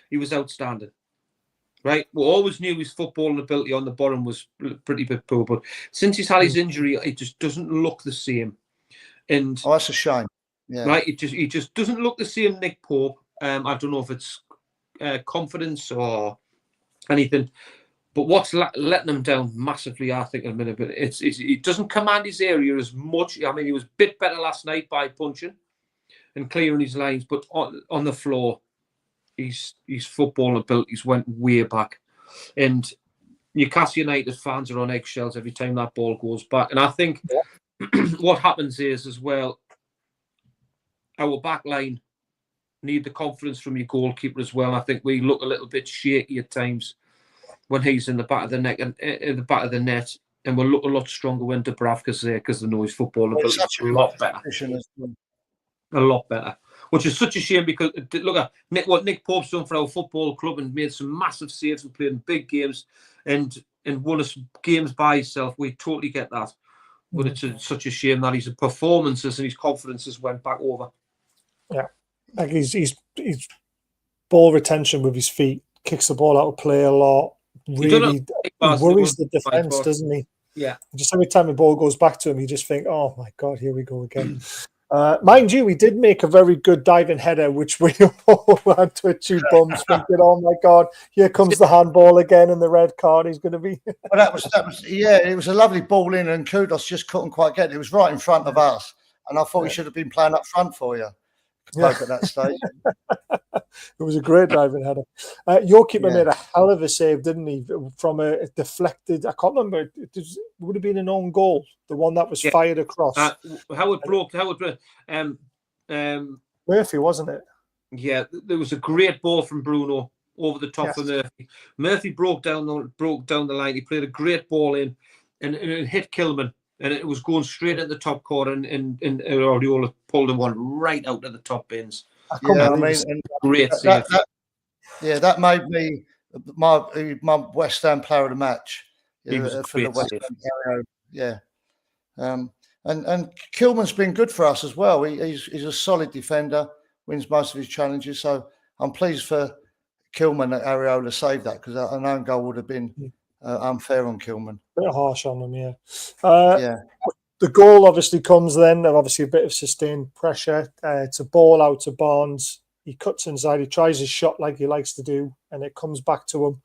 he was outstanding. Right, we always knew his footballing ability on the bottom was pretty bit poor, but since he's had his injury, it just doesn't look the same. And that's a shame. Yeah. Right, he just doesn't look the same, Nick Pope. I don't know if it's confidence or anything, but what's letting him down massively, I think, in a minute. But he doesn't command his area as much. I mean, he was a bit better last night by punching and clearing his lines, but on the floor, his football abilities went way back. And Newcastle United fans are on eggshells every time that ball goes back. And I think what happens is, as well, our back line need the confidence from your goalkeeper as well. I think we look a little bit shaky at times when he's in the back of the net, and we'll look a lot stronger when Dubravka's there, because they know his football ability is a lot better. A lot better. Which is such a shame, because look at what Nick Pope's done for our football club and made some massive saves and played in big games and won us games by himself. We totally get that. But it's such a shame that his performances and his confidences went back over. Yeah, like he's ball retention with his feet, kicks the ball out of play a lot. Really worries the defense, doesn't he? Yeah. Just every time the ball goes back to him, you just think, "Oh my God, here we go again." Mind you, we did make a very good diving header, which we all had twitchy bums thinking, "Oh my God, here comes the handball again and the red card. He's going to be." Well, that was it was a lovely ball in, and Kudos just couldn't quite get it. It was right in front of us, and I thought he should have been playing up front for you. At that stage. It was a great diving header. Your keeper made a hell of a save, didn't he? From a deflected, I can't remember. It would have been an own goal, the one that was fired across. Howard Murphy, wasn't it? Yeah, there was a great ball from Bruno over the top of Murphy. Murphy broke down the line. He played a great ball in, and it hit Kilman. And it was going straight at the top corner, and Oriola pulled him one right out of the top bins. Great save. That made me my West Ham player of the match. He was for the West Ham player. Yeah. And Kilman's been good for us as well. He's a solid defender, wins most of his challenges. So I'm pleased for Kilman that Areola saved that, because an own goal would have been unfair on Kilman. A bit harsh on him, The goal obviously comes then, and obviously a bit of sustained pressure. It's a ball out to Barnes. He cuts inside. He tries his shot like he likes to do, and it comes back to him.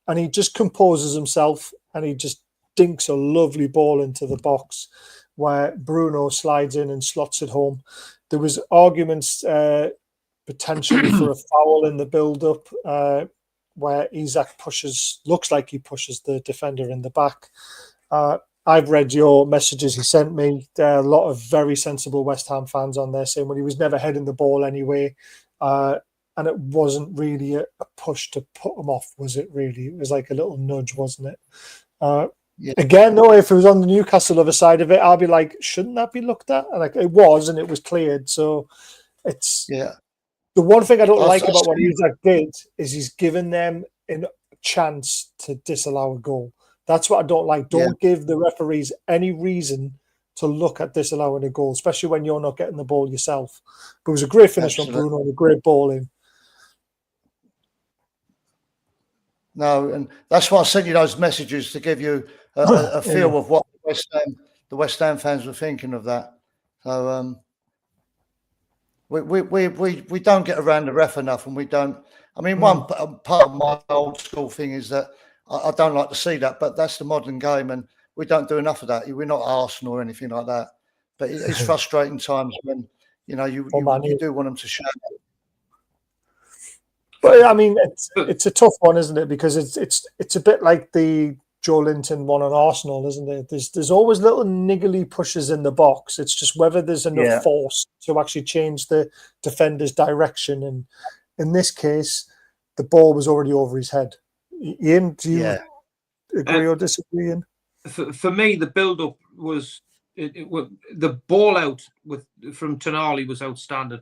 And he just composes himself, and he just dinks a lovely ball into the box, where Bruno slides in and slots it home. There was arguments potentially for a foul in the build-up, where Isak looks like he pushes the defender in the back. I've read your messages he sent me. There are a lot of very sensible West Ham fans on there saying, well, he was never heading the ball anyway. and it wasn't really a push to put him off, was it? Really, it was like a little nudge, wasn't it? Yeah. Again, though, if it was on the Newcastle other side of it, I'd be like, shouldn't that be looked at? And like it was, and it was cleared. So it's Yeah. the one thing I don't like about what see- Isaac did is he's given them a chance to disallow a goal. That's what I don't like. Don't give the referees any reason to look at disallowing a goal, especially when you're not getting the ball yourself. But it was a great finish from Absolutely. Bruno, and a great ball in. No, and that's why I sent you those messages to give you a feel of what the West Ham fans were thinking of that. So we don't get around the ref enough, and we don't. I mean, one part of my old school thing is that I don't like to see that, but that's the modern game, and we don't do enough of that. We're not Arsenal or anything like that, but it's frustrating times when you do want them to shout. But I mean, it's a tough one, isn't it? Because it's a bit like the Joe Linton one on Arsenal, isn't it? There's always little niggly pushes in the box. It's just whether there's enough force to actually change the defender's direction. And in this case, the ball was already over his head. Ian, do you agree or disagree? Ian? For me, the build-up was the ball out from Tonali was outstanding.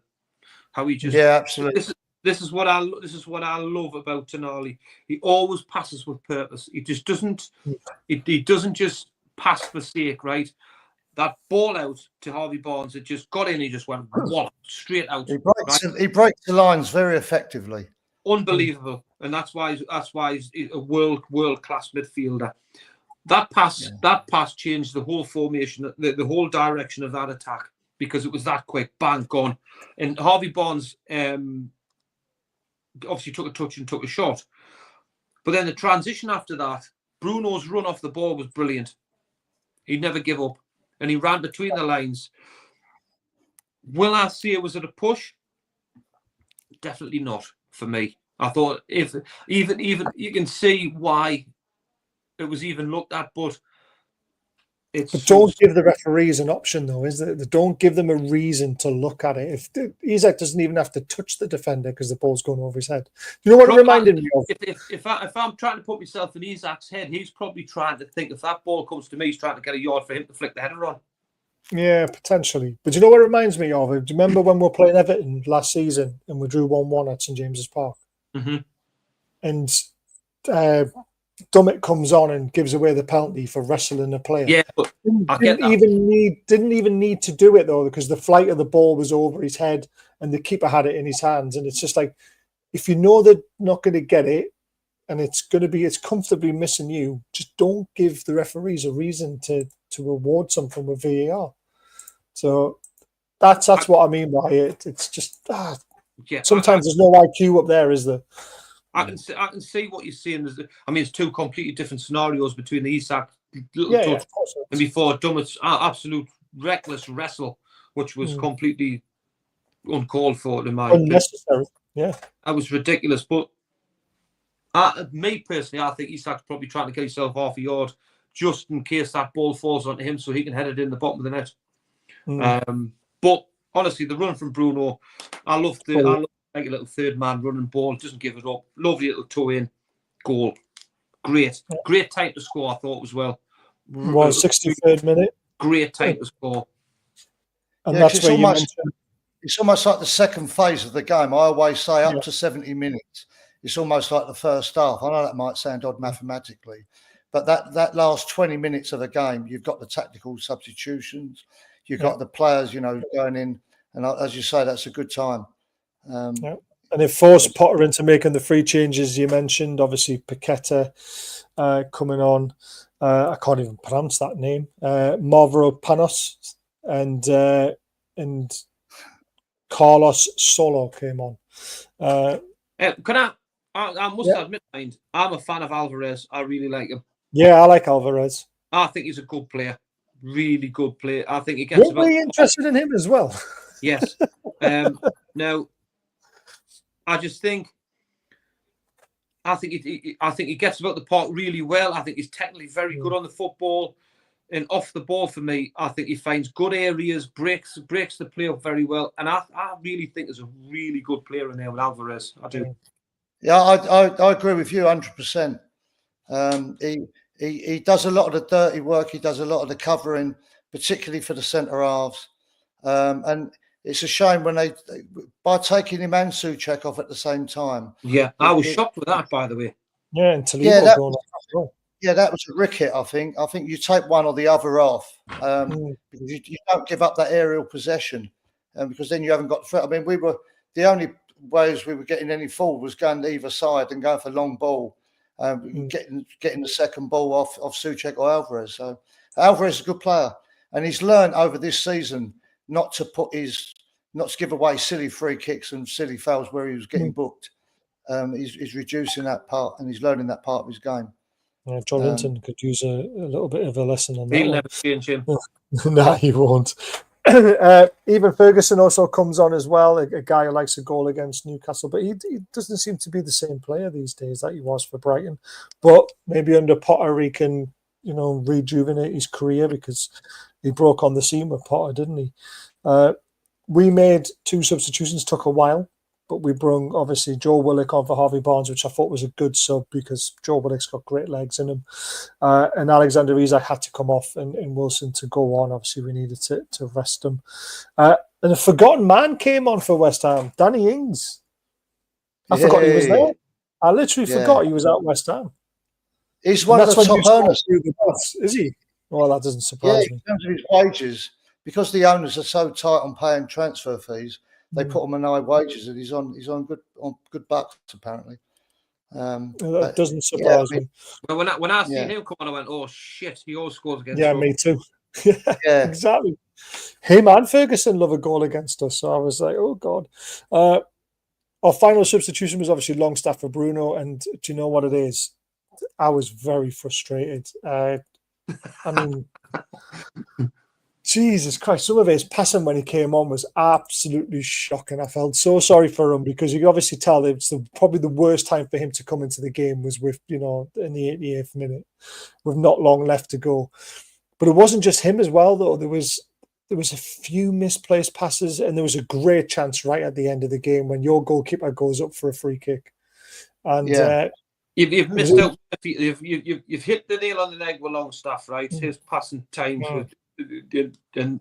How he just absolutely. This is what I love about Tonali. He always passes with purpose. He just doesn't. He doesn't just pass for sake, right? That ball out to Harvey Barnes, it just got in. He just went wallop straight out. He breaks the lines very effectively. Unbelievable, and that's why he's a world class midfielder. That pass changed the whole formation, the whole direction of that attack because it was that quick, bang, gone. And Harvey Barnes obviously took a touch and took a shot, but then the transition after that, Bruno's run off the ball was brilliant. He'd never give up, and he ran between the lines. Will I say it was at a push? Definitely not for me. I thought if even you can see why it was even looked at, but don't give the referees an option, though, is it? Don't give them a reason to look at it. If Isaac doesn't even have to touch the defender because the ball's going over his head. You know what it reminded me of? If I'm trying to put myself in Isaac's head, he's probably trying to think if that ball comes to me, he's trying to get a yard for him to flick the header on. Yeah, potentially. But you know what it reminds me of? Do you remember when we were playing Everton last season and we drew 1-1 at St James's Park? Mm-hmm. And Dummett comes on and gives away the penalty for wrestling a player. Yeah, but didn't even need to do it though, because the flight of the ball was over his head and the keeper had it in his hands. And it's just like, if you know they're not going to get it and it's comfortably missing you, just don't give the referees a reason to reward something with VAR. So that's what I mean by it. It's just sometimes there's no IQ up there, is there? I can see what you're saying. It's two completely different scenarios between the Isak touch and before Dummett's absolute reckless wrestle, which was completely uncalled for in my unnecessary. Yeah, that was ridiculous. But me personally, I think Isak's probably trying to get himself half a yard just in case that ball falls onto him, so he can head it in the bottom of the net. But honestly, the run from Bruno, I love like a little third man running ball, doesn't give it up. Lovely little toe in goal. Great time to score, I thought as well. Was 63rd minute. Great time to score. And that's where it's almost like the second phase of the game. I always say up to 70 minutes. It's almost like the first half. I know that might sound odd mathematically, but that last 20 minutes of the game, you've got the tactical substitutions, you've got the players, going in, and as you say, that's a good time. And it forced Potter into making the three changes you mentioned. Obviously, Paqueta coming on. I can't even pronounce that name. Mavropanos and Carlos Solo came on. I must admit, I'm a fan of Alvarez. I really like him. Yeah, I like Alvarez. I think he's a good player. Really good player. I think he gets We're really interested in him as well. Yes. Now, I think he gets about the park really well. I think he's technically very good on the football. and off the ball for me, I think he finds good areas, breaks the play up very well, and I really think there's a really good player in there with Alvarez. I do. Yeah, I agree with you 100%. He does a lot of the dirty work. He does a lot of the covering, particularly for the centre halves. And it's a shame when by taking him and Souček off at the same time. Yeah, I was shocked with that, by the way. Yeah, and Toledo going off as well. Yeah, that was a ricket, I think. I think you take one or the other off because you don't give up that aerial possession because then you haven't got the. I mean, the only ways we were getting any forward was going to either side and going for long ball, getting the second ball off Souček or Alvarez. So Alvarez is a good player, and he's learned over this season not to give away silly free kicks and silly fouls where he was getting booked. He's reducing that part, and he's learning that part of his game. John Linton could use a little bit of a lesson on that. He'll never change him. No, he won't. Even Ferguson also comes on as well, a guy who likes a goal against Newcastle, but he doesn't seem to be the same player these days that he was for Brighton. But maybe under Potter he can, rejuvenate his career because he broke on the scene with Potter, didn't he? We made 2 substitutions, took a while. But we brung, obviously, Joe Willock on for Harvey Barnes, which I thought was a good sub because Joe Willock's got great legs in him. And Alexander Isak had to come off and Wilson to go on. Obviously, we needed to rest him. And a forgotten man came on for West Ham, Danny Ings. I forgot he was there. I literally forgot he was at West Ham. He's one of the top earners. Is he? Well, that doesn't surprise me. In terms of his wages, because the owners are so tight on paying transfer fees, they put him on high wages, and he's on good bucks apparently. That doesn't surprise me. Well, when I seen him come on, I went, "Oh shit, he always scores against." Yeah, us. me too. Yeah, exactly. Him and Ferguson love a goal against us, so I was like, "Oh God." Our final substitution was obviously Longstaff for Bruno, and do you know what it is? I was very frustrated. I mean. Jesus Christ, some of his passing when he came on was absolutely shocking. I felt so sorry for him because you can obviously tell it's probably the worst time for him to come into the game was with, in the 88th minute with not long left to go. But it wasn't just him as well, though. There was a few misplaced passes and there was a great chance right at the end of the game when your goalkeeper goes up for a free kick. And you've missed out. You've hit the nail on the head with Longstaff, right? His passing times and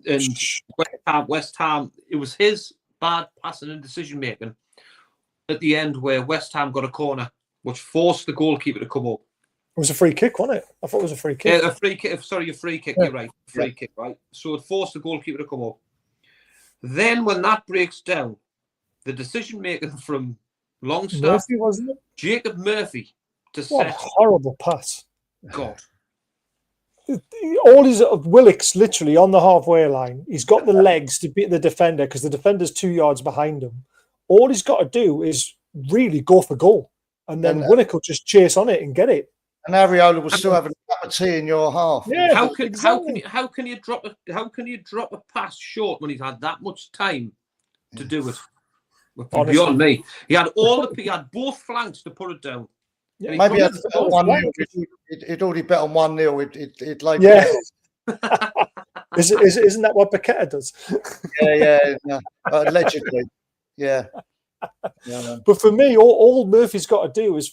West Ham, it was his bad passing and decision making at the end where West Ham got a corner which forced the goalkeeper to come up. It was a free kick, wasn't it? I thought it was a free kick. Yeah, a free kick. Sorry, a free kick. Yeah. You're right. Free kick, right? So it forced the goalkeeper to come up. Then when that breaks down, the decision making from Longstaff, Murphy, wasn't it? Jacob Murphy, to what set. A horrible pass. God. All his Willock's literally on the halfway line. He's got the legs to beat the defender because the defender's 2 yards behind him. All he's got to do is really go for goal, and then Willock will just chase on it and get it. And Areola will still have a cup of tea in your half. Yeah, how can you drop a pass short when he's had that much time to do it? Honestly. Beyond me, he had both flanks to put it down. Yeah, maybe he had to bet on 1-0. He'd already bet on 1-0. He'd like Isn't that what Paqueta does? Allegedly. Yeah. But for me, all Murphy's got to do is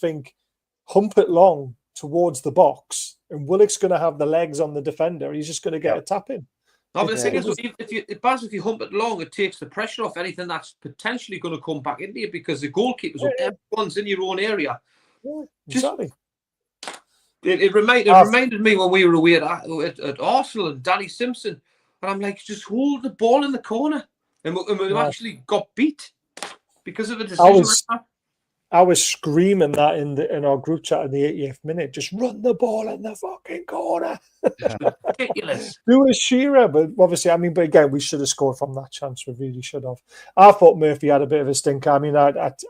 hump it long towards the box, and Willock's going to have the legs on the defender. He's just going to get a tap in. No, but the thing is, if you hump it long, it takes the pressure off anything that's potentially going to come back into you because the goalkeeper's up, everyone's in your own area. Yeah, exactly. It reminded me when we were away at Arsenal and Danny Simpson, and I'm like, just hold the ball in the corner, and we actually got beat because of a decision. I was screaming that in our group chat in the 80th minute. Just run the ball in the fucking corner. Ridiculous. Do a Shearer, but obviously, but again, we should have scored from that chance. We really should have. I thought Murphy had a bit of a stinker.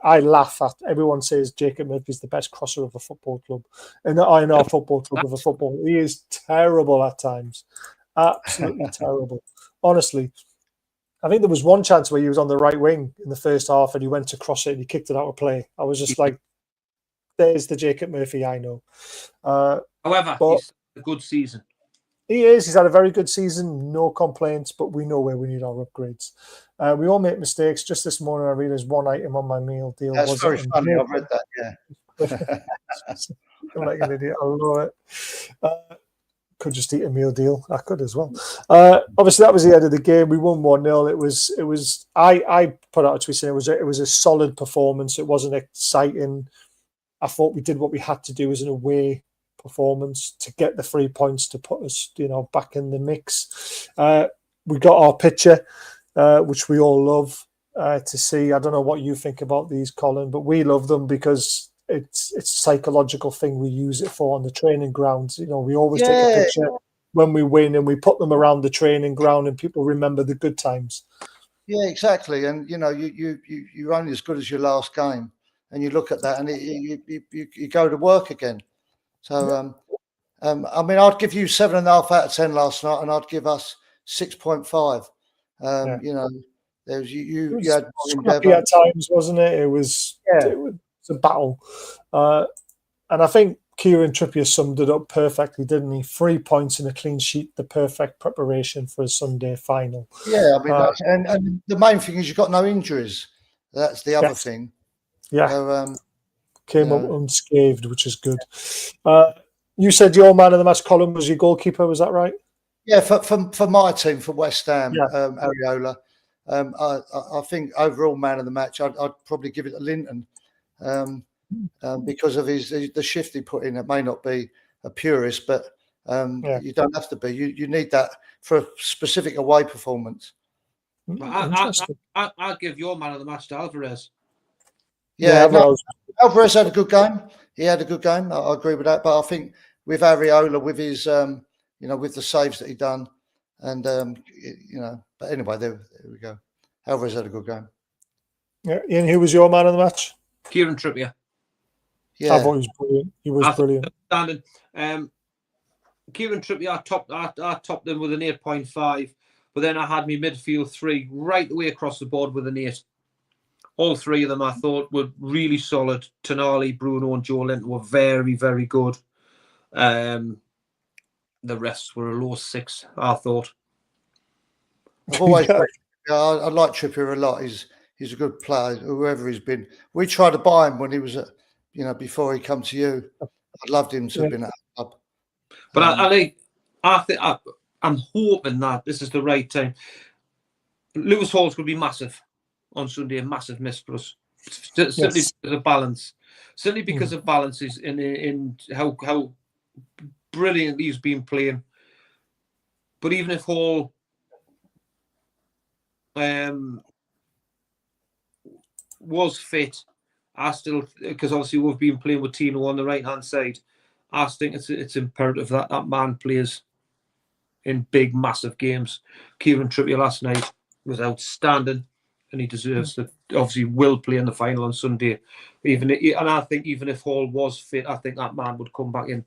I laugh at everyone says Jacob Murphy's the best crosser of a football club, and in our football club of a football, he is terrible at times, absolutely terrible. Honestly. I think there was one chance where he was on the right wing in the first half and he went to cross it and he kicked it out of play. I was just like, there's the Jacob Murphy I know. However, he's a good season. He is. He's had a very good season, no complaints, but we know where we need our upgrades. We all make mistakes. Just this morning, I realised one item on my meal deal That's was very funny. I've read that. Yeah. I'm like an idiot. I love it. Could just eat a meal deal. I could as well. Obviously, that was the end of the game. We won 1-0. It was. I put out a tweet saying it was a solid performance. It wasn't exciting. I thought we did what we had to do as an away performance to get the 3 points to put us, back in the mix. We got our picture, which we all love to see. I don't know what you think about these, Colin, but we love them because it's a psychological thing we use it for on the training grounds. We always take a picture when we win and we put them around the training ground and people remember the good times. Yeah, exactly. And you're only as good as your last game, and you look at that and you go to work again. So I mean, I'd give you 7.5 out of 10 last night, and I'd give us 6.5. There was you had scrappy at times, wasn't it? It was a battle, and I think Kieran Trippier summed it up perfectly, didn't he? 3 points and a clean sheet, the perfect preparation for a Sunday final. Yeah, I mean, and the main thing is you've got no injuries. That's the other thing. Yeah, so, came up unscathed, which is good. You said your man of the match, Colin, was your goalkeeper. Was that right? Yeah, for my team, for West Ham, Areola. I think overall man of the match, I'd probably give it to Linton because of the shift he put in. It may not be a purist, but you don't have to be. You need that for a specific away performance. I'll give your man of the match to Alvarez. Yeah, Alvarez had a good game. He had a good game. I agree with that. But I think with Areola, with his, with the saves that he done, and But anyway, there we go. Alvarez had a good game. Yeah, Ian, who was your man of the match? Kieran Trippier. Yeah, I thought he was brilliant. He was brilliant. Kieran Trippier, I topped him with an 8.5, but then I had my midfield 3 right the way across the board with an 8. All 3 of them I thought were really solid. Tonali, Bruno, and Joe Linton were very, very good. The rest were a low 6, I thought. I've always I like Trippier a lot. He's a good player, whoever he's been. We tried to buy him when he was before he come to you. I loved him to have been at the club. But I'm hoping that this is the right time. Lewis Hall's going to be massive on Sunday, a massive miss for us. Simply because of balance. Simply because of balances in how brilliant he's been playing. But even if Hall was fit, I still, because obviously we've been playing with Tino on the right hand side, I think it's imperative that man plays in big, massive games. Kieran Trippier last night was outstanding, and he deserves to. Obviously, will play in the final on Sunday. And I think even if Hall was fit, I think that man would come back in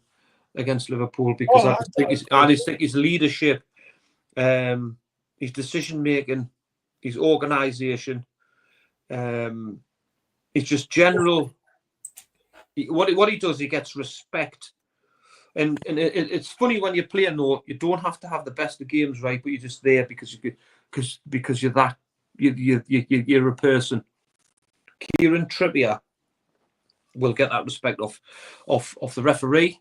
against Liverpool because I just think his leadership, his decision making, his organisation, it's just general. What he does, he gets respect, and it's funny when you're playing though. You don't have to have the best of games, right? But you're just there because you're that you're a person. Kieran Trippier will get that respect off the referee,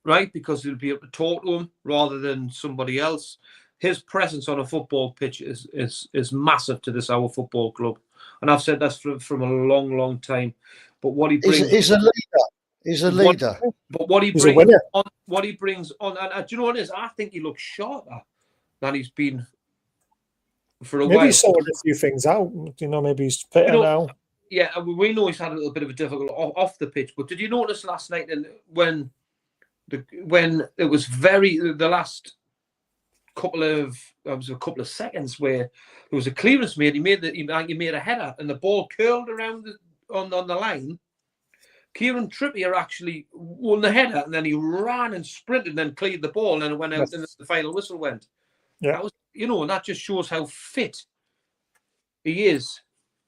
right? Because he'll be able to talk to him rather than somebody else. His presence on a football pitch is massive to our football club, and I've said that from a long, long time. But what he brings, he's a leader. He's a leader. But what he brings on, and do you know what it is? I think he looks shorter than he's been for a while. Maybe he's sorted a few things out. Maybe he's fitter now. Yeah, we know he's had a little bit of a difficult off the pitch. But did you notice last night when it was the last couple of seconds where there was a clearance made. He made a header and the ball curled around on the line. Kieran Trippier actually won the header and then he ran and sprinted and then cleared the ball and then it went out and the final whistle went. Yeah, that was, and that just shows how fit he is,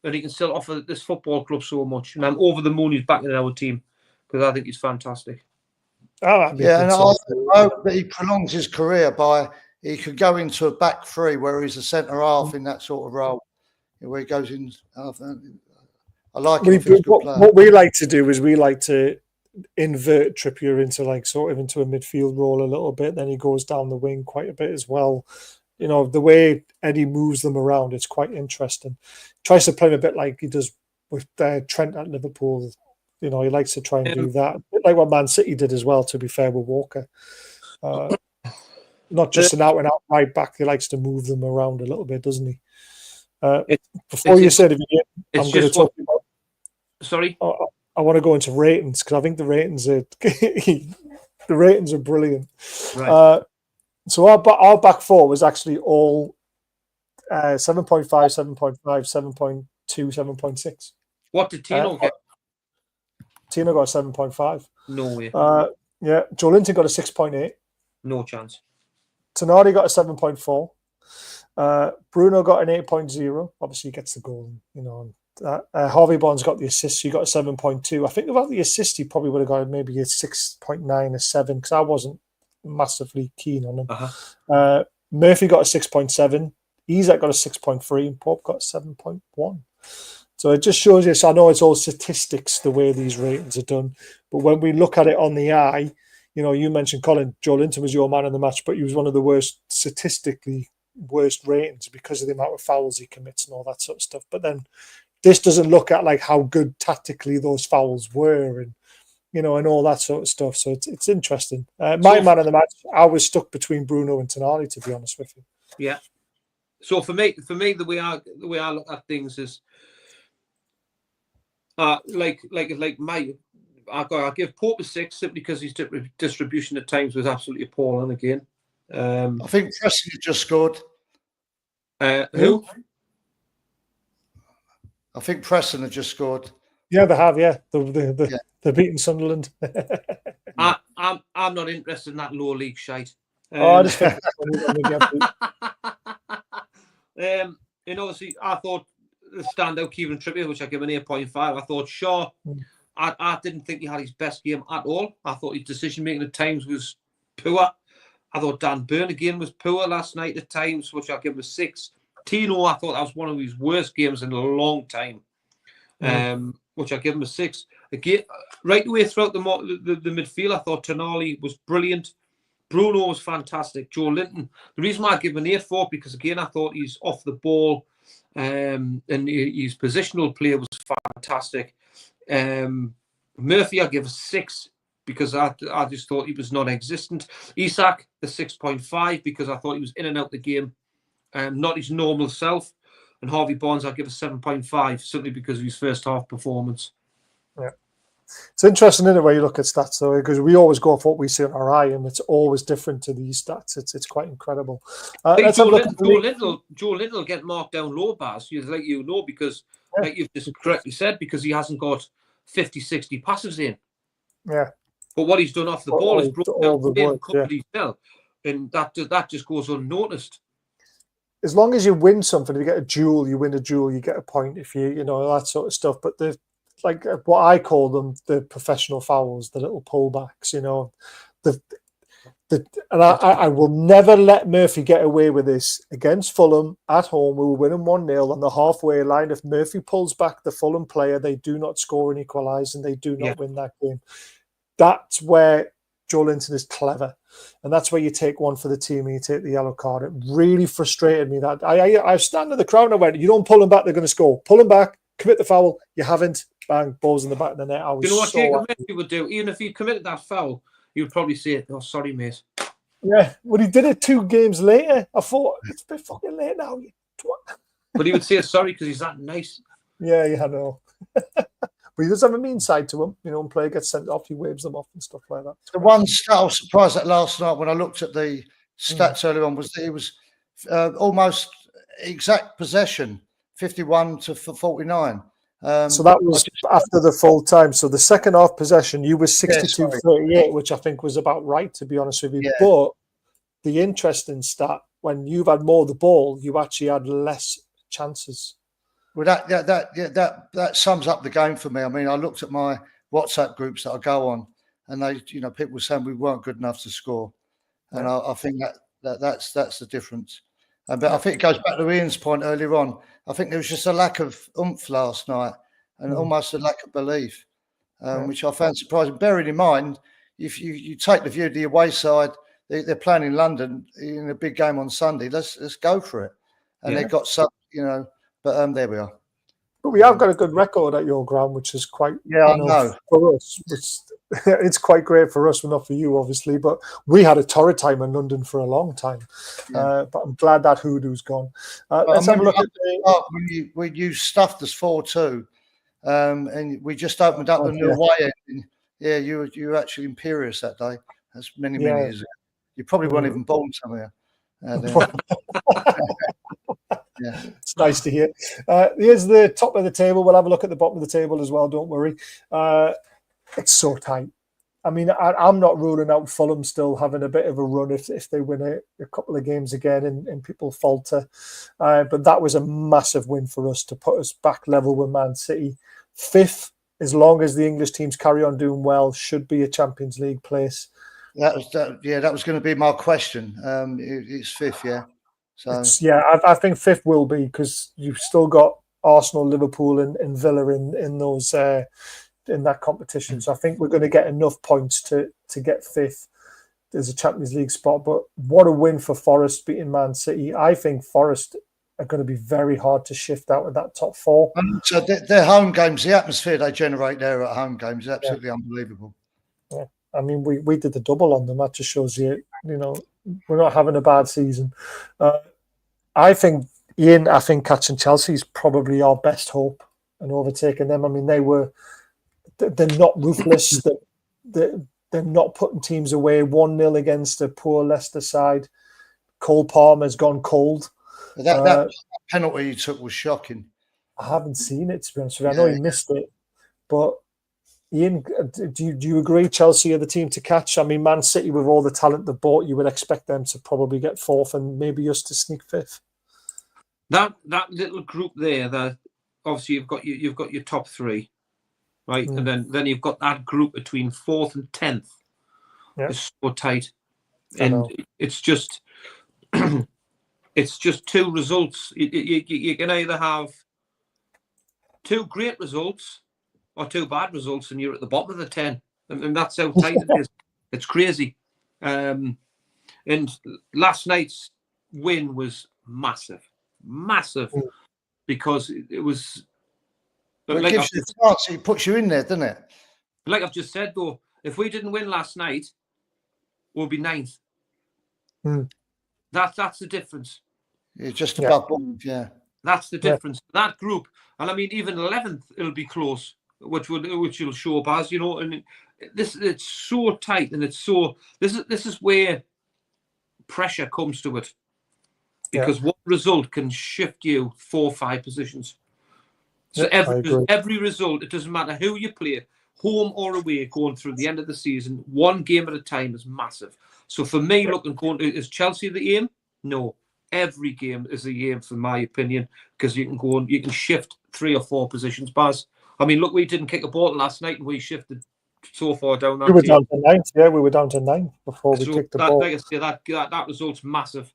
that he can still offer this football club so much. And I'm over the moon he's back in our team because I think he's fantastic. Oh, that'd be a Yeah, good and I song. hope that he prolongs his career by he could go into a back three where he's a centre half in that sort of role, where he goes in. I like him. I think he's a good player. What we like to do is we like to invert Trippier into like sort of into a midfield role a little bit. Then he goes down the wing quite a bit as well. You know, the way Eddie moves them around, it's quite interesting. Tries to play them a bit like he does with Trent at Liverpool. You know, he likes to try and do that, a bit like what Man City did as well. To be fair, with Walker, not just an out and out right back. He likes to move them around a little bit, doesn't he? Before you said, I'm going to talk about. Sorry, I want to go into ratings because I think the ratings are brilliant. right. So our back four was actually all 7.5, 7.5, 7.2, 7.6. What did Tino get? Tino got a 7.5. No way. Yeah, Joe Linton got a 6.8. No chance. Tonali got a 7.4. Bruno got an 8.0. Obviously, he gets the goal. You know, Harvey Barnes got the assist. So he got a 7.2. I think without the assist, he probably would have got maybe a 6.9, a 7, because I wasn't massively keen on him. Murphy got a 6.7. Isak got a 6.3. And Pope got a 7.1. So it just shows you. So I know it's all statistics the way these ratings are done, but when we look at it on the eye, you know, you mentioned Colin. Joe Linton was your man in the match, but he was one of the statistically worst ratings because of the amount of fouls he commits and all that sort of stuff. But then this doesn't look at like how good tactically those fouls were, and you know, and all that sort of stuff. So it's interesting. My man in the match, I was stuck between Bruno and Tonali, to be honest with you. Yeah. So for me, the way I look at things is, I give Pope a 6 simply because his distribution at times was absolutely appalling again. I think Preston just scored. Who? I think Preston have just scored. Yeah, they have. Yeah, they're beating Sunderland. I'm not interested in that lower league shite. I just think and obviously, I thought the standout Kieran Trippier, which I give an 8.5. I thought Shaw. I didn't think he had his best game at all. I thought his decision making at times was poor. I thought Dan Burn again was poor last night at times, which I give him a 6. Tino, I thought that was one of his worst games in a long time, which I give him a 6. Again, right away throughout the midfield, I thought Tonali was brilliant. Bruno was fantastic. Joe Linton. The reason why I give him an 8.4 because again I thought he's off the ball, and his positional play was fantastic. Murphy, I give a 6 because I just thought he was non-existent. Isak, the 6.5 because I thought he was in and out the game, not his normal self. And Harvey Barnes, I give a 7.5 simply because of his first half performance. Yeah. It's interesting in a way you look at stats, though, because we always go off what we see on our eye, and it's always different to these stats. It's quite incredible. Let's Joe have a look Little will get marked down low, Baz, because, like you've just correctly said, because he hasn't got 50, 60 passes in. Yeah. But what he's done off the ball is brought down the work, company cell, and that just goes unnoticed. As long as you win something, if you get a duel, you win a duel, you get a point. If you know that sort of stuff, but like what I call them, the professional fouls, the little pullbacks, you know, and I will never let Murphy get away with this against Fulham at home. We were winning 1-0 on the halfway line. If Murphy pulls back the Fulham player, they do not score and equalise, and they do not win that game. That's where Joe Linton is clever, and that's where you take one for the team and you take the yellow card. It really frustrated me that I stand in the crowd and I went, "You don't pull them back, they're going to score. Pull them back, commit the foul. You haven't." Bang, balls in the back of the net. I was you know what Jacob Murphy would do? Even if he committed that foul, he would probably say, "Oh, sorry, mate." Yeah, but he did it 2 games later. I thought, it's a bit fucking late now. You twat. But he would say sorry because he's that nice. Yeah, I know. But he does have a mean side to him. You know, when player gets sent off, he waves them off and stuff like that. The one stat I was surprised at last night when I looked at the stats earlier on was that it was almost exact possession, 51 to 49. So that was after the full time. So the second half possession, you were 62-38, which I think was about right, to be honest with you. Yeah. But the interesting stat, when you've had more of the ball, you actually had less chances. Well, that sums up the game for me. I mean, I looked at my WhatsApp groups that I go on, and people were saying we weren't good enough to score, and I think that's the difference. But I think it goes back to Ian's point earlier on. I think there was just a lack of oomph last night, and almost a lack of belief, which I found surprising. Bearing in mind, if you take the view of the away side, they're playing in London in a big game on Sunday. Let's go for it, and they've got some, But there we are. But we have got a good record at your ground, which is quite I know for us. It's quite great for us, but not for you, obviously. But we had a torrid time in London for a long time. But I'm glad that hoodoo's gone. Let's have a look at when you stuffed us 4-2, and we just opened up the new away end. Yeah, you were actually imperious that day. That's many years ago. You probably weren't even born somewhere. Yeah, it's nice to hear. Here's the top of the table. We'll have a look at the bottom of the table as well. Don't worry. It's so tight. I mean, I'm not ruling out Fulham still having a bit of a run if they win a couple of games again and people falter. But that was a massive win for us to put us back level with Man City. 5th, as long as the English teams carry on doing well, should be a Champions League place. That was going to be my question. It's 5th, yeah. So I think 5th will be, because you've still got Arsenal, Liverpool, and Villa in those in that competition. So I think we're going to get enough points to get 5th as a Champions League spot. But what a win for Forest beating Man City! I think Forest are going to be very hard to shift out of that top 4. So their home games, the atmosphere they generate there at home games is absolutely unbelievable. Yeah, I mean we did the double on them. That just shows you, we're not having a bad season. I think catching Chelsea is probably our best hope and overtaking them. I mean, they're not ruthless. They're not putting teams away. 1-0 against a poor Leicester side. Cole Palmer's gone cold. That penalty he took was shocking. I haven't seen it, to be honest with you. I know he missed it, but Ian, do you agree Chelsea are the team to catch? I mean, Man City, with all the talent they bought, you would expect them to probably get 4th and maybe us to sneak 5th. That little group there, that obviously you've got your top 3, right? And then you've got that group between 4th and 10th. Yeah. It's so tight. And it's just it's just 2 results. You can either have 2 great results or 2 bad results, and you're at the bottom of the 10. And that's how tight it is. It's crazy. And last night's win was massive, because it was. Well, it gives you a chance. It puts you in there, doesn't it? Like I've just said, though, if we didn't win last night, we'll be 9th. That's the difference. It's just about yeah. That's the difference. That group, and I mean, even 11th, it'll be close, which will show up as, and it's so tight, and it's so. This is where pressure comes to it, because one result can shift you 4 or 5 positions. So every result, it doesn't matter who you play, home or away, going through the end of the season, 1 game at a time is massive. So for me, is Chelsea the aim? No. Every game is the aim, for my opinion, because you can shift 3 or 4 positions, Baz. I mean, look, we didn't kick a ball last night, and we shifted so far down that. We were down to 9th. Yeah, we were down to 9th before we kicked the ball. Like I say, that result's massive.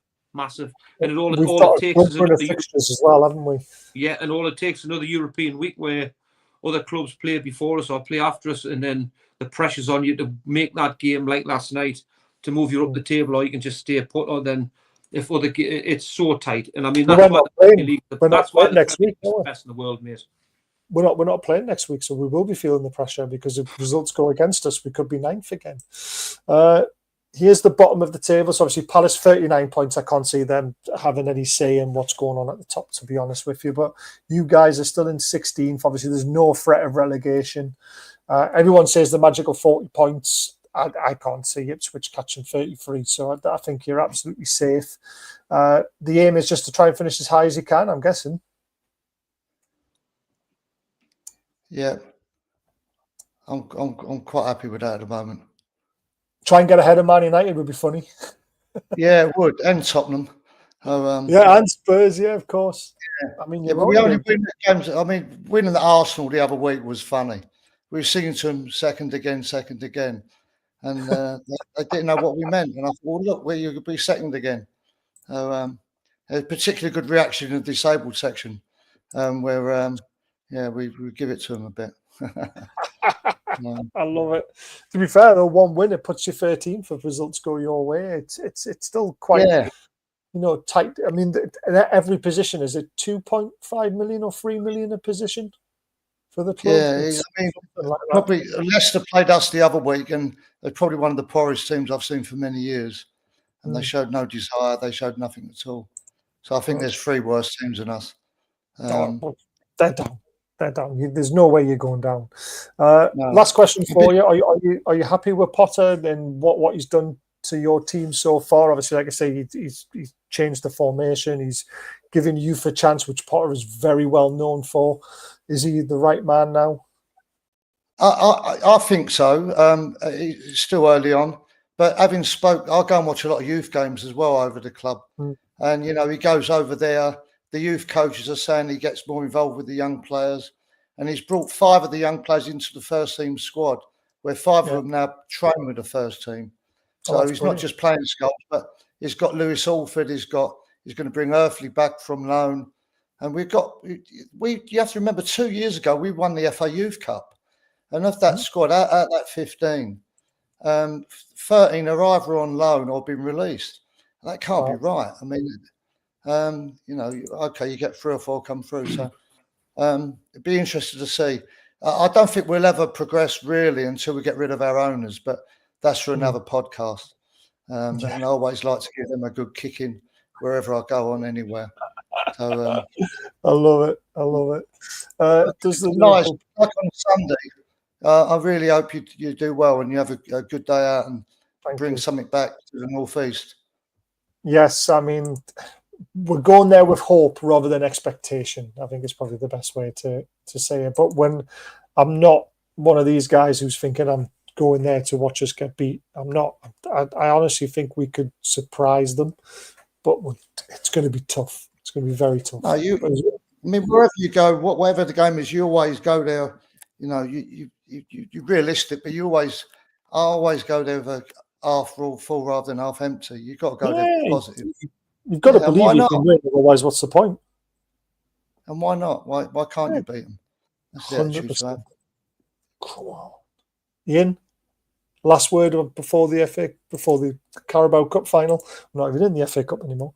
And all it takes is another fixtures as well, haven't we? Yeah, and all it takes is another European week where other clubs play before us or play after us, and then the pressure's on you to make that game like last night, to move you up the table, or you can just stay put. Or then if it's so tight, and I mean that's why the next week is the best in the world, mate. We're not playing next week, so we will be feeling the pressure, because if results go against us, we could be 9th again. Here's the bottom of the table. So obviously Palace 39 points. I can't see them having any say in what's going on at the top, to be honest with you. But you guys are still in 16th. Obviously, there's no threat of relegation. Everyone says the magical 40 points. I can't see Ipswich catching 33. So I think you're absolutely safe. The aim is just to try and finish as high as you can, I'm guessing. Yeah. I'm quite happy with that at the moment. Try and get ahead of Man United would be funny. Yeah, it would. And Tottenham. And Spurs, yeah, of course. Yeah. I mean, but we only win the games. I mean, winning the Arsenal the other week was funny. We were singing to them second again. and they didn't know what we meant. And I thought, well, look, where you could be second again. So a particularly good reaction in the disabled section, where we give it to them a bit. I love it. To be fair, though, one win it puts you 13th if results go your way. It's still quite tight. I mean, every position is it 2.5 million or 3 million a position for the club? Yeah, I mean, like probably Leicester played us the other week, and they're probably one of the poorest teams I've seen for many years. And they showed no desire; they showed nothing at all. So I think there's 3 worse teams than us. They're down. They're down. There's no way you're going down. Last question for you: Are you happy with Potter and what he's done to your team so far? Obviously, like I say, he's changed the formation. He's given youth a chance, which Potter is very well known for. Is he the right man now? I think so. It's still early on, but having I'll go and watch a lot of youth games as well over the club. And he goes over there. The youth coaches are saying he gets more involved with the young players, and he's brought 5 of the young players into the first team squad, where 5 of them now train with the first team. So he's not just playing Sculpt, but he's got Lewis Alford. He's going to bring Earthly back from loan, and you have to remember 2 years ago we won the FA Youth Cup, and of that squad, out that 15, 13 are either on loan or been released. That can't be right. I mean. Okay, you get 3 or 4 come through. So it'd be interesting to see. I don't think we'll ever progress really until we get rid of our owners, but that's for another podcast. And I always like to give them a good kicking wherever I go on anywhere. So I love it. I love it. Nice. Like on Sunday, I really hope you do well and you have a good day out and bring something back to the northeast. Yes, I mean, we're going there with hope rather than expectation. I think it's probably the best way to say it. But when I'm not one of these guys who's thinking I'm going there to watch us get beat, I'm not. I honestly think we could surprise them, but it's going to be tough. It's going to be very tough. I mean, wherever you go, whatever the game is, you always go there. You're realistic, but I always go there with a half full rather than half empty. You've got to go there positive. You've got to believe you can win, otherwise what's the point? And why not? Why can't you beat them? That's the attitude to have. Come on. Ian, last word before the Carabao Cup final. I'm not even in the FA Cup anymore.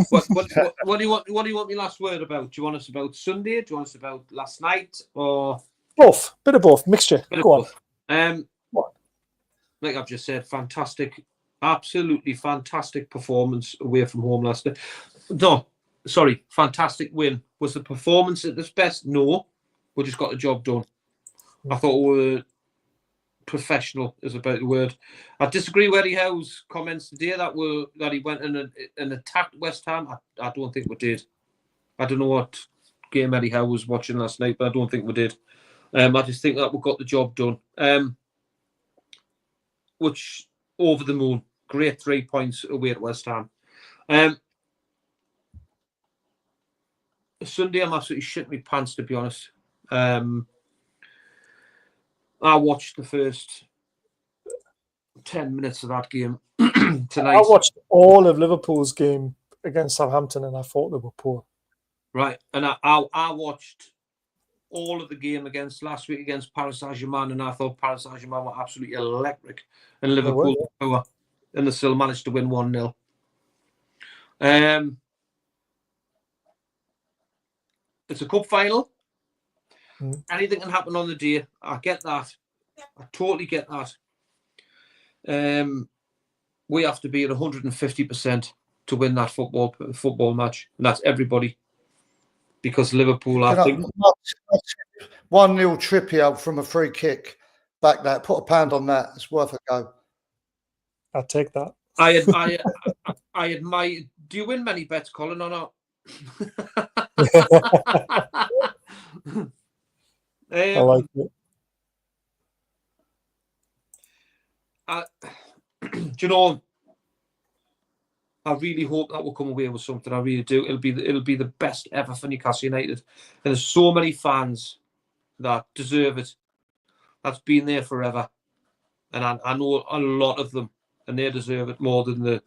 What do you want me last word about? Do you want us about Sunday? Do you want us about last night? Or both? Bit of both. Mixture. Go on. Like I've just said, fantastic. Absolutely fantastic performance away from home last night. No, sorry, fantastic win. Was the performance at its best? No, we just got the job done. I thought we were professional, is about the word. I disagree with Eddie Howe's comments today that he went and attacked West Ham. I don't think we did. I don't know what game Eddie Howe was watching last night, but I don't think we did. I just think that we got the job done. Which over the moon. Great 3 points away at West Ham. Sunday, I'm absolutely shitting my pants, to be honest. I watched the first 10 minutes of that game tonight. I watched all of Liverpool's game against Southampton and I thought they were poor. Right. And I watched all of the game last week against Paris Saint-Germain, and I thought Paris Saint-Germain were absolutely electric, and Liverpool power, and they still managed to win 1-0. It's a cup final. Anything can happen on the day. I get that. I totally get that. We have to be at 150% to win that football match, and that's everybody. Because Liverpool, I think 1-0 Trippier from a free kick back that. Put a pound on that. It's worth a go. I'll take that. I admire. Do you win many bets, Colin, or not? I like it. Do you know? I really hope that we'll come away with something. I really do. It'll be the best ever for Newcastle United. And there's so many fans that deserve it. That's been there forever. and I know a lot of them, and they deserve it more than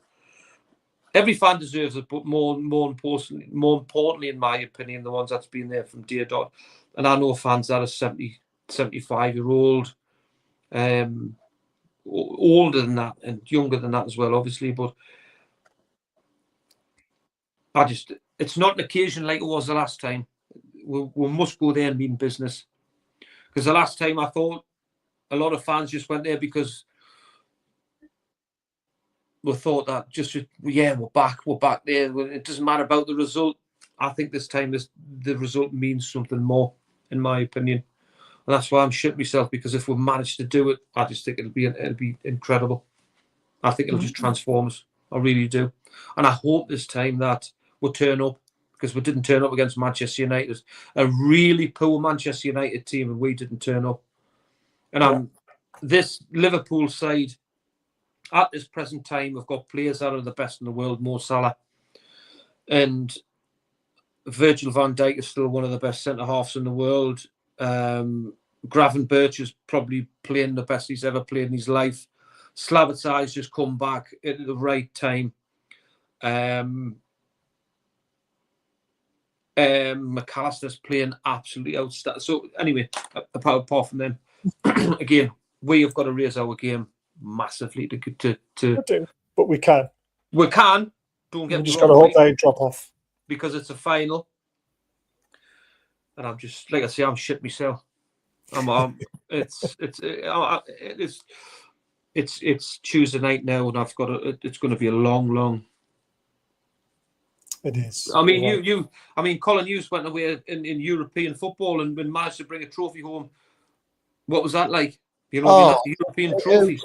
every fan deserves it, but more importantly, in my opinion, the ones that's been there from day dot. And I know fans that are 70, 75-year-old, older than that and younger than that as well, obviously. But it's not an occasion like it was the last time. We must go there and mean business. Because the last time I thought a lot of fans just went there because we thought that we're back there. It doesn't matter about the result. I think this time the result means something more, in my opinion. And that's why I'm shit myself, because if we manage to do it, I just think it'll be incredible. I think it'll just transform us. I really do. And I hope this time that we'll turn up, because we didn't turn up against Manchester United, a really poor Manchester United team, and we didn't turn up. And this Liverpool side, at this present time, we've got players that are the best in the world, Mo Salah. And Virgil van Dijk is still one of the best centre-halves in the world. Gravenberch is probably playing the best he's ever played in his life. Slavitzai's just come back at the right time. McAllister's playing absolutely outstanding. So anyway, apart from them, again, we have got to raise our game massively to. But we can. We can. Don't get me wrong. Just got to hope they drop off, because it's a final, and I'm just, like I say, I'm shit myself. It's Tuesday night now, and it's going to be a long. It is. I mean, Colin Hughes went away in European football and managed to bring a trophy home. What was that like? You know, the European trophies.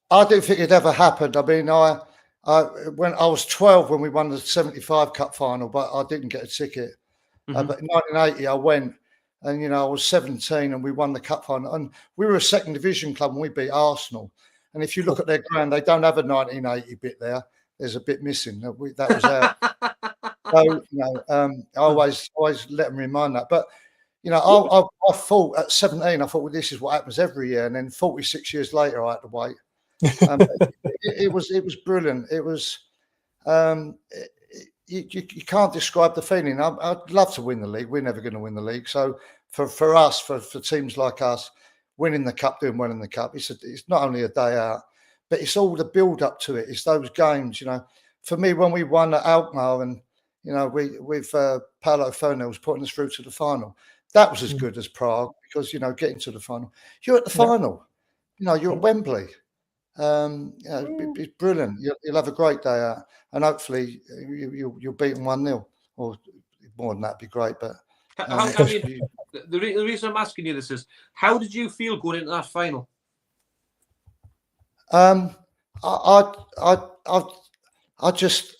I don't think it ever happened. I mean, when I was 12 when we won the 75 Cup final, but I didn't get a ticket. But in 1980, I went, and I was 17, and we won the Cup final. And we were a second division club, and we beat Arsenal. And if you look at their ground, they don't have a 1980 bit there. There's a bit missing. That was out. So I always let them remind that. But I thought at 17, I thought, well, this is what happens every year. And then 46 years later, I had to wait. It was brilliant. It was you can't describe the feeling. I'd love to win the league. We're never going to win the league. So for us, for teams like us, winning the cup, doing well in the cup, it's not only a day out, but it's all the build up to it. It's those games. For me, when we won at Alkmaar, and with Paulo Fernandes putting us through to the final, that was as good as Prague, because getting to the final, you're at the final. You're at Wembley. It's brilliant. You'll have a great day out, and hopefully you'll beat them 1-0, or more than that'd be great. But the reason I'm asking you this is, how did you feel going into that final? I just,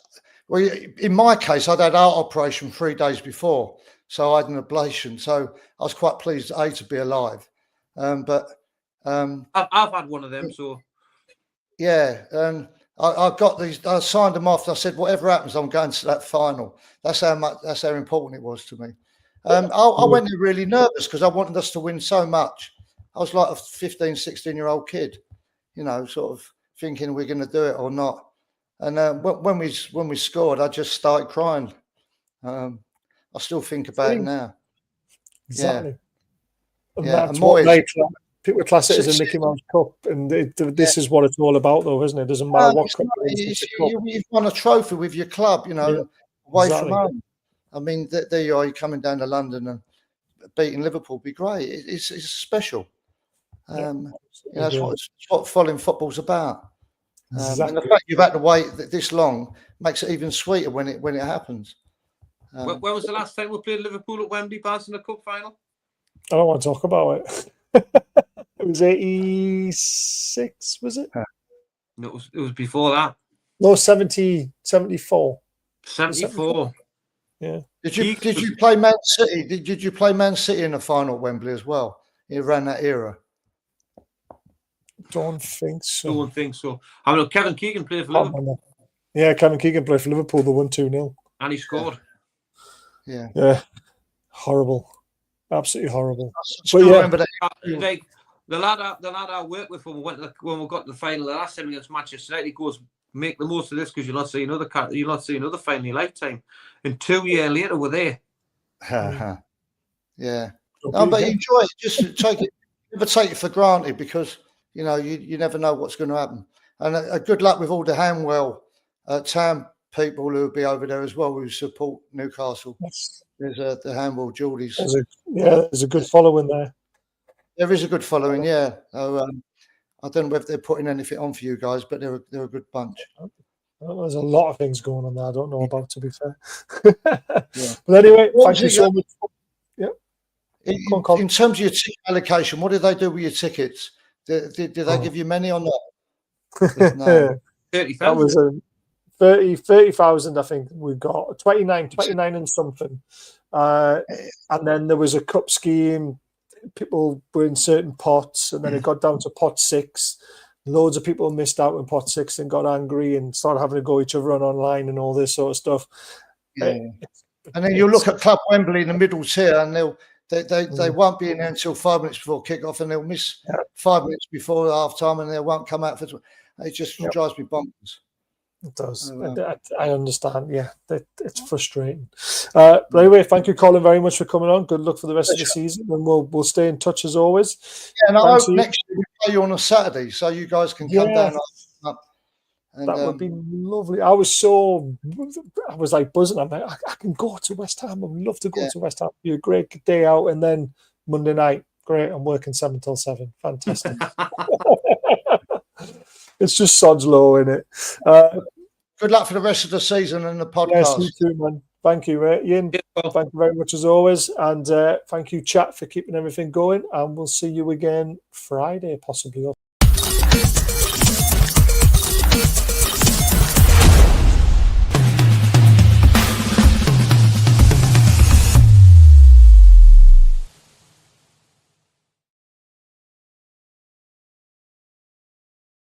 well, in my case, I'd had heart operation 3 days before, so I had an ablation. So I was quite pleased to be alive. But I've had one of them, so. Yeah, and I got these. I signed them off. I said, whatever happens, I'm going to that final. That's how important it was to me. I went in really nervous because I wanted us to win so much. I was like a 15, 16-year-old kid, sort of thinking we're going to do it or not. And when we scored, I just started crying. I still think about it now. Exactly. Yeah. And that's what people class it as a Mickey Mouse Cup, and this is what it's all about, though, isn't it? It doesn't matter what cup it is. You've won a trophy with your club, away from home. I mean, there you are, you're coming down to London and beating Liverpool would be great. It's special. That's what following football's about. And the fact you've had to wait this long makes it even sweeter when it happens. When was the last time we played Liverpool at Wembley, Baz, in the cup final? I don't want to talk about it. It was 86, was it? No, it was before that. No, 74. 74. Yeah. Did you play Man City? Did you play Man City in the final at Wembley as well? Around that era? Don't think so. I mean, Kevin Keegan played for Liverpool. Yeah, Kevin Keegan played for Liverpool. They won 2-0. And he scored. Yeah. Horrible. Absolutely horrible. But remember that. the lad I worked with when we got to the final the last time against Manchester United, he goes, make the most of this because you're not seeing another final in your lifetime. And 2 years later, we're there. Yeah. No, but enjoy it. Just take it. Never take it for granted because you know you never know what's going to happen. And good luck with all the Hanwell town people who will be over there as well who support Newcastle. Yes. There's the Hanwell Geordies. There's a good following there. There is a good following, yeah. So, I don't know if they're putting anything on for you guys, but they're a good bunch. Well, there's a lot of things going on there I don't know about, to be fair. But anyway, thank you so much. In terms of your ticket allocation, what did they do with your tickets? Did they give you many or not? No. 30,000. That was 30,000, I think we got 29 and something. And then there was a cup scheme. People were in certain pots, and then it got down to pot 6. Loads of people missed out in pot 6 and got angry and started having to go each other on online and all this sort of stuff. Yeah. And then you look at Club Wembley in the middle tier, and they won't be in there until 5 minutes before kickoff, and they'll miss 5 minutes before half time, and they won't come out for. It just drives me bonkers. It does. I understand. Yeah, it's frustrating. But anyway, thank you, Colin, very much for coming on. Good luck for the rest of the season, and we'll stay in touch as always. Yeah, and I hope next year we play you on a Saturday, so you guys can come down. And, that would be lovely. I was like buzzing. I'm like, I can go to West Ham. I would love to go to West Ham. It'd be a great day out, and then Monday night, great. I'm working 7 till 7. Fantastic. It's just sod's law, isn't it? Good luck for the rest of the season and the podcast. Yes, you too, man. Thank you, Ian. Thank you very much as always. And thank you, chat, for keeping everything going. And we'll see you again Friday, possibly.